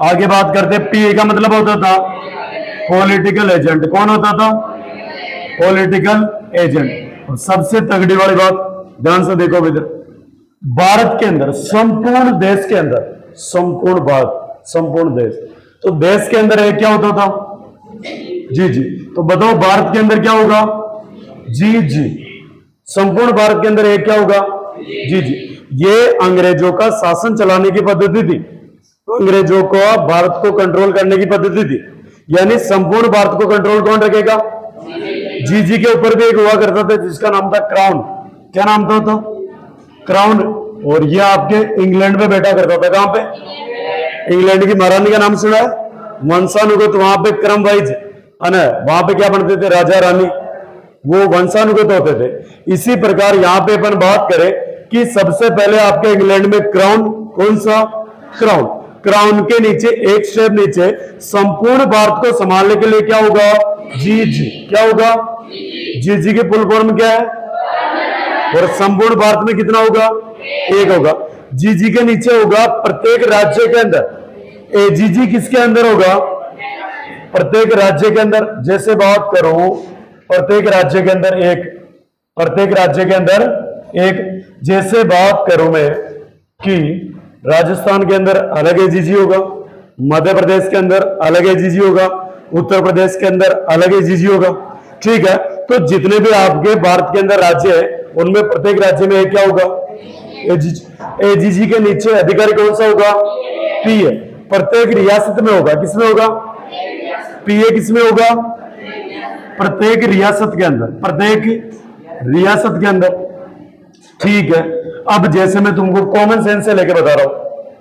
आगे बात करते हैं। पीए का मतलब होता था पॉलिटिकल एजेंट। कौन होता था, पॉलिटिकल एजेंट। और सबसे तगड़ी वाली बात ध्यान से देखो मित्र, भारत के अंदर, संपूर्ण देश के अंदर, संपूर्ण भारत, संपूर्ण देश, तो देश के अंदर क्या होता था, जी जी। तो बताओ भारत के अंदर क्या होगा, जी जी। संपूर्ण भारत के अंदर क्या होगा, जी जी। ये अंग्रेजों का शासन चलाने की पद्धति थी, तो अंग्रेजों को भारत को कंट्रोल करने की पद्धति थी। यानी संपूर्ण भारत को कंट्रोल कौन रखेगा, जी जी। के ऊपर भी एक हुआ करता था जिसका नाम था क्राउन। क्या नाम था तो? क्राउन। और ये आपके इंग्लैंड में बैठा करता था। कहां पे, इंग्लैंड की महारानी का नाम सुना है, वंशानुगत। वहां पे क्रम वाइज है ना, वहां पे क्या बनते थे, राजा रानी, वो वंशानुगत होते थे। इसी प्रकार यहां पे अपन बात करें कि सबसे पहले आपके इंग्लैंड में क्राउन, कौन सा क्राउन, क्राउन के नीचे एक स्टेप नीचे संपूर्ण भारत को संभालने के लिए क्या होगा, जी जी। क्या होगा, जी जी की फुल फॉर्म क्या है, और संपूर्ण भारत में कितना होगा, एक होगा। जी जी के नीचे होगा प्रत्येक राज्य के अंदर। एजीजी किसके अंदर होगा, प्रत्येक राज्य के अंदर। जैसे बात करूं प्रत्येक राज्य के अंदर एक, प्रत्येक राज्य के अंदर एक। जैसे बात करूं मैं कि राजस्थान के अंदर अलग एजीजी होगा, मध्य प्रदेश के अंदर अलग एजीजी होगा, उत्तर प्रदेश के अंदर अलग एजीजी होगा, ठीक है। तो जितने भी आपके भारत के अंदर राज्य है उनमें प्रत्येक राज्य में क्या होगा, एजीजी। एजीजी के नीचे अधिकारी कौन सा होगा, पीए। प्रत्येक रियासत में होगा, किसमें होगा, पीए किसमें होगा, प्रत्येक रियासत के अंदर, प्रत्येक रियासत के अंदर, ठीक है। अब जैसे मैं तुमको कॉमन सेंस से लेके बता रहा हूं,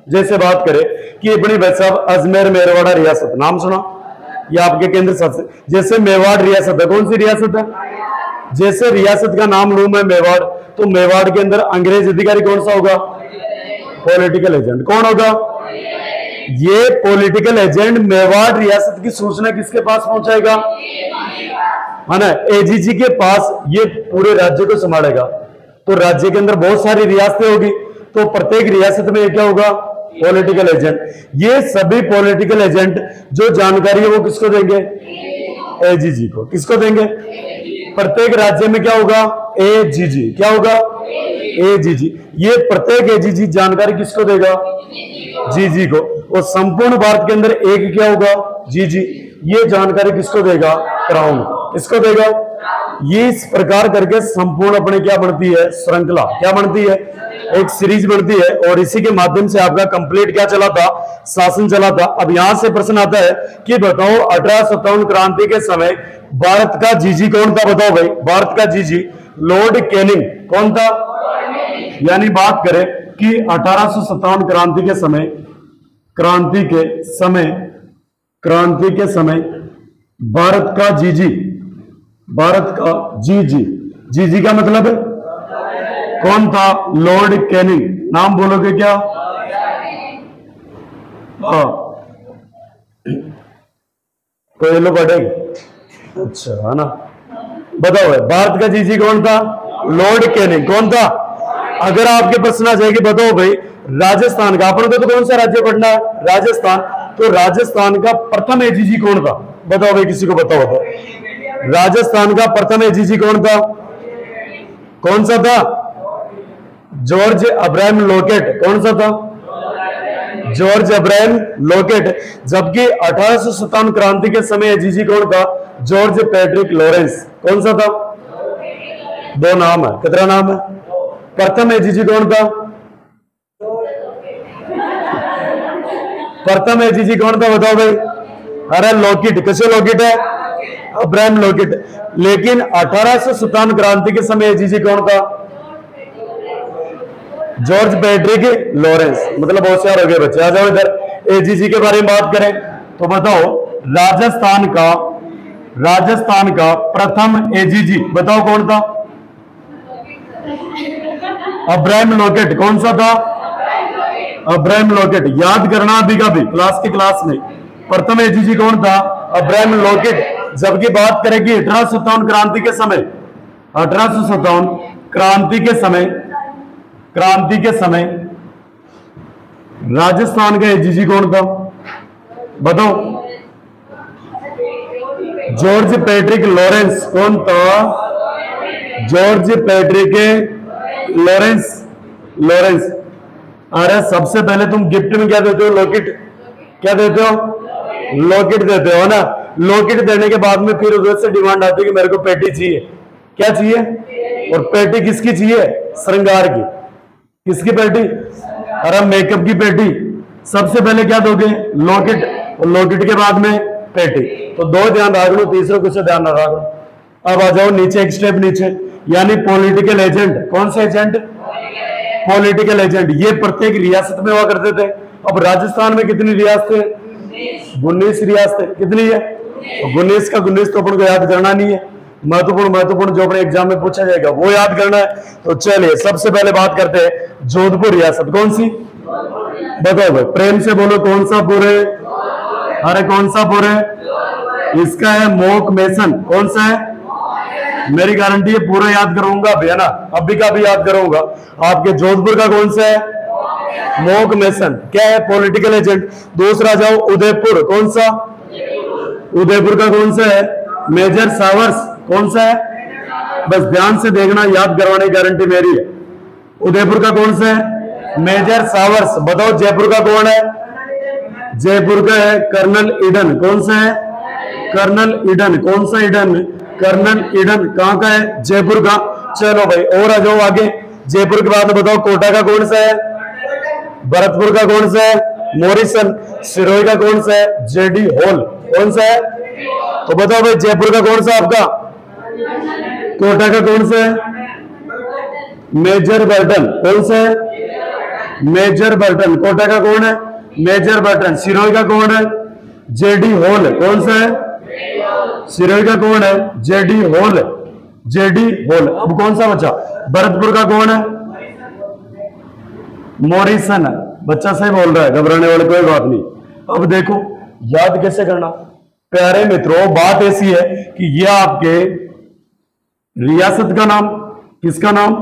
जैसे बात करें कि अपनी भाई साहब अजमेर मेरवाड़ा रियासत, नाम सुना, ये आपके केंद्र शासित। जैसे मेवाड़ रियासत है, कौन सी रियासत है, जैसे रियासत का नाम लूं मैं मेवाड़, तो मेवाड़ के अंदर अंग्रेज अधिकारी कौन सा होगा, पॉलिटिकल एजेंट। कौन होगा, ये पॉलिटिकल एजेंट मेवाड़ रियासत की सूचना किसके पास पहुंचाएगा, है ना, एजीजी के पास। ये पूरे राज्य को संभालेगा। तो राज्य के अंदर बहुत सारी रियासतें होगी, तो प्रत्येक रियासत में क्या होगा, पॉलिटिकल एजेंट। ये सभी पॉलिटिकल एजेंट जो जानकारी है वो किसको देंगे, एजीजी को। किसको देंगे, प्रत्येक राज्य में क्या होगा, एजीजी। क्या होगा, एजीजी। ये प्रत्येक एजीजी जानकारी किसको देगा, जीजी को। और संपूर्ण भारत के अंदर एक क्या होगा, जीजी। ये जानकारी किसको देगा, क्राउन। किसको देगा, ये इस प्रकार करके संपूर्ण अपने क्या बनती है, श्रृंखला क्या बनती है, एक सीरीज बनती है। और इसी के माध्यम से आपका कंप्लीट क्या चला था, शासन चला था। अब यहां से प्रश्न आता है कि बताओ 1857 क्रांति के समय भारत का जीजी कौन था, बताओ भाई, भारत का जीजी लॉर्ड कैनिंग कौन था। यानी बात करें कि 1857 क्रांति के समय, क्रांति के समय भारत का जीजी, भारत का जीजी, जीजी का मतलब कौन था, लॉर्ड कैनिंग। नाम बोलोगे क्या, हाँ तो ये लोग बढ़ेंगे, अच्छा है ना। बताओ भारत का जीजी कौन था, लॉर्ड कैनिंग। कौन था, अगर आपके प्रश्न आ जाएगी बताओ भाई राजस्थान का, अपन को तो कौन सा राज्य पढ़ना है, राजस्थान, तो राजस्थान का प्रथम एजीजी कौन था, बताओ भाई, किसी को बताओ तो। राजस्थान का प्रथम एजीजी कौन था, कौन सा था, जॉर्ज अब्राहम लोकेट। कौन सा था, जॉर्ज अब्राहम लोकेट। जबकि 1857 क्रांति के समय एजीजी कौन था, जॉर्ज पैट्रिक लॉरेंस। कौन सा था, दो नाम है, कितना नाम है, प्रथम एजीजी कौन था, प्रथम एजीजी कौन था बताओ भाई, अरे लॉकेट। कैसे लॉकेट है, अब्राहम लॉकेट। लेकिन 1857 क्रांति के समय एजीजी कौन था, जॉर्ज पैट्रिक लॉरेंस, मतलब होशियार हो गए बच्चे। आ जाओ इधर, एजीजी के बारे में बात करें तो बताओ राजस्थान का प्रथम एजीजी बताओ कौन था? Abraham locate. कौन सा था? Abraham locate. याद करना अभी का भी क्लास में प्रथम एजीजी कौन था? Abraham locate. जबकि बात करेगी 1857 क्रांति के समय, 1857 क्रांति के समय राजस्थान का एजीजी कौन था बताओ? George Patrick Lawrence. कौन था? George Patrick Lawrence. अरे सबसे पहले तुम गिफ्ट में क्या देते हो? लॉकेट। क्या देते हो? लॉकेट देते हो ना। लॉकेट देने के बाद में फिर उधर से डिमांड आती है कि मेरे को पेटी चाहिए। क्या चाहिए? और पेटी किसकी चाहिए? श्रृंगार की। किसकी पेटी? अरे मेकअप की पेटी। सबसे पहले क्या दोगे? लॉकेट, और लॉकेट के बाद में पेटी। तो दो ध्यान रख लो, तीसरे कुछ ध्यान रख लो। अब आ जाओ नीचे, एक स्टेप नीचे, यानी पॉलिटिकल एजेंट। कौन से एजेंट? Political agent. ये प्रत्येक रियासत में हुआ करते थे। अब राजस्थान में कितनी रियासतें? 19 रियासतें। कितनी है? 19 का 19 तो अपन को याद करना नहीं है। महत्वपूर्ण जो अपने एग्जाम में पूछा जाएगा वो याद करना है। तो चलिए सबसे पहले बात करते हैं जोधपुर रियासत। कौन सी? बताओ भाई, प्रेम से बोलो, कौन सा पुर है? अरे कौन सा पुर है? इसका है मोक मेसन। कौन सा है? मेरी गारंटी है पूरा याद करूंगा अभी, है ना। अभी का भी याद करूंगा। आपके जोधपुर का कौन सा है? Monck Mason. क्या है? Political agent. दूसरा जाओ उदयपुर। कौन सा? उदयपुर का कौन सा है? Major Showers. कौन सा है? बस ध्यान से देखना, याद करवाने की गारंटी मेरी है। उदयपुर का कौन सा है? Major Showers. बताओ जयपुर का कौन है? जयपुर का है कर्नल ईडन। कौन सा है? Colonel Eden. कौन सा ईडन? Colonel Eden. कहां का है? जयपुर का। चलो भाई और आ जाओ आगे। जयपुर के बाद बताओ कोटा का कौन सा है? भरतपुर का कौन सा है? मॉरिसन। सिरोही का कौन सा है? JD hall. कौन सा है? तो बताओ भाई जयपुर का कौन सा आपका? कोटा का कौन सा है? Major Burton. कौन सा है? Major Burton. कोटा का कौन है? Major Burton. सिरोही का कौन है? JD hall. कौन सा है? सिरोही का कौन है? JD hall. JD hall. अब कौन सा बचा? भरतपुर का कौन है? मॉरिसन। बच्चा सही बोल रहा है, घबराने वाली कोई बात नहीं। अब देखो याद कैसे करना। प्यारे मित्रों, बात ऐसी है कि यह आपके रियासत का नाम, किसका नाम?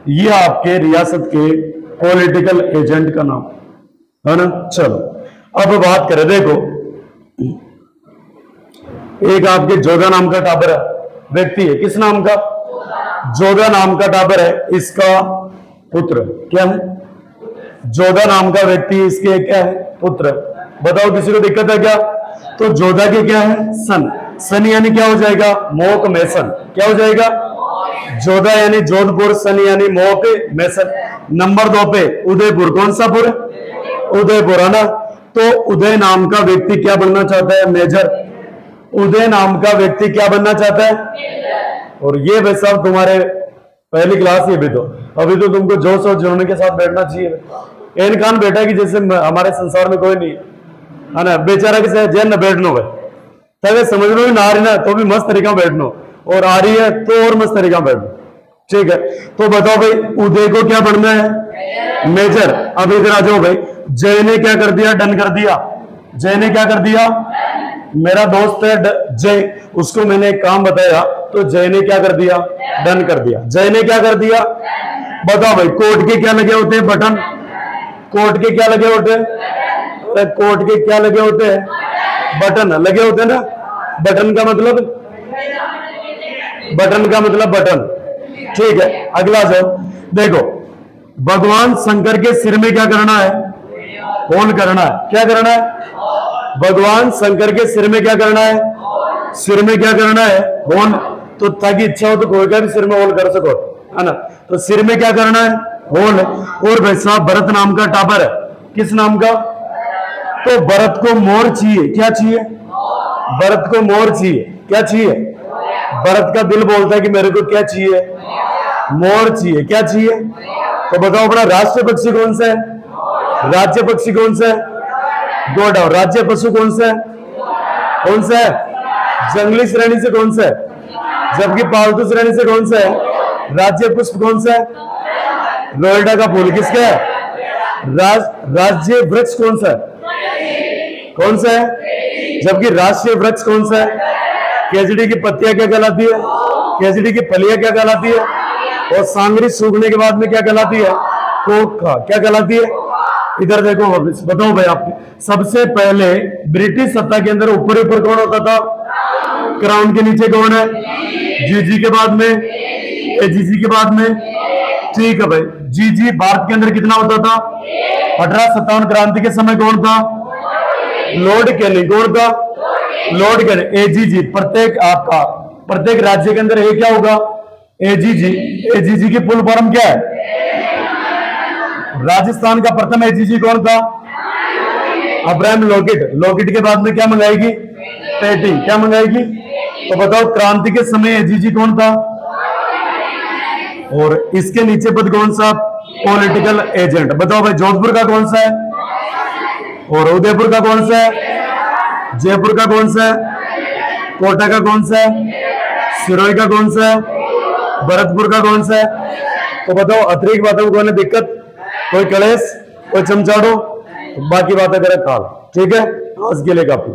यह आपके रियासत के पॉलिटिकल एजेंट का नाम है ना। चलो अब बात करें, देखो एक आपके जोधा नाम का टाबर है, व्यक्ति है। किस नाम का? जोधा नाम का टाबर है। इसका पुत्र क्या है? जोधा नाम का व्यक्ति, इसके क्या है? पुत्र। बताओ किसी को दिक्कत है क्या? तो जोधा के क्या है? सन। सन यानी क्या हो जाएगा? Monck Mason. क्या हो जाएगा? जोधा यानी जोधपुर, सन यानी मोक मेसन। नंबर 2 पे उदयपुर। कौन सा पुर? उदयपुर, है ना। तो उदय नाम का व्यक्ति क्या बनना चाहता है? मेजर। उदय नाम का व्यक्ति क्या बनना चाहता है? और ये भाई साहब तुम्हारे पहली क्लास ही अभी तो तुमको जोश और जुनून के साथ बैठना चाहिए। एन खान बैठा कि जैसे हमारे संसार में कोई नहीं है ना। बेचारा किसे जैन न बैठनो भाई, तब समझ लो ना आ रही ना तो भी मस्त तरीका बैठनो, और आ रही है तो और मस्त तरीका बैठनो। ठीक है, तो बताओ भाई उदय को क्या बनना है? मेजर। अब इधर आ जाओ भाई। जय ने क्या कर दिया? डन कर दिया। जय ने क्या कर दिया? मेरा दोस्त है जय, उसको मैंने एक काम बताया तो जय ने क्या कर दिया? डन कर दिया। जय ने क्या कर दिया? बताओ भाई कोर्ट के क्या लगे होते हैं? बटन। कोर्ट के क्या लगे होते हैं? कोर्ट के क्या लगे होते हैं? बटन लगे होते हैं ना। बटन का मतलब, बटन का मतलब बटन। ठीक है, अगला जाओ। देखो भगवान शंकर के सिर में क्या करना है? होल करना है। क्या करना है? भगवान शंकर के सिर में क्या करना है? सिर में क्या करना है? होल। तो ताकि इच्छा हो तो कोई का भी सिर में होल कर सको, है ना। तो सिर में क्या करना है? होल। और भाई साहब भरत नाम का टाबर है। किस नाम का? तो भरत को मोर चाहिए। क्या चाहिए? भरत को मोर चाहिए। क्या चाहिए? भरत का दिल बोलता है कि मेरे को क्या चाहिए? मोर चाहिए। क्या चाहिए? तो बताओ अपना राष्ट्रीय पक्षी कौन सा है? राज्य पक्षी कौन सा है? गौड़ा। और राज्य पशु कौन सा है? कौन सा है? जंगली श्रेणी से कौन सा है? जबकि पालतू श्रेणी से कौन सा है? राज्य पुष्प कौन सा है? नोएडा का फूल किसका है? राज्य वृक्ष कौन सा है? कौन सा है? जबकि राष्ट्रीय वृक्ष कौन सा है? केसड़ी की पत्तियां क्या कहलाती है? केसड़ी की फलियां क्या कहलाती है? और सांगरी सूखने के बाद में क्या कहलाती है? कोका क्या कहलाती है? इधर देखो बताओ भाई, आप सबसे पहले ब्रिटिश सत्ता के अंदर ऊपर ऊपर कौन होता था? क्राउन के नीचे कौन है? जीजी के बाद में, एजीजी के बाद में, ठीक है भाई। जीजी भारत के अंदर कितना होता था? 1857 क्रांति के समय कौन था? Lord Canning. कौन था? Lord Canning. एजीजी प्रत्येक राज्य के अंदर ये क्या होगा? एजीजी। एजीजी की फुल फॉर्म क्या है? राजस्थान का प्रथम एजीजी कौन था? Abraham locket. लॉकेट के बाद में क्या मंगाएगी? पेटिंग। क्या मंगाएगी? तो बताओ क्रांति के समय एजीजी कौन था? और इसके नीचे पद कौन सा? Political agent. बताओ भाई जोधपुर का कौन सा है? और उदयपुर का कौन सा है? जयपुर का कौन सा है? कोटा का कौन सा है? सिरोही का कौन सा है? भरतपुर का कौन सा है? तो बताओ अतिरिक्त बातों को दिक्कत, कोई कलेश, कोई चमचाड़ो, बाकी बातें करें खाल। ठीक है, आज के लिए काफी।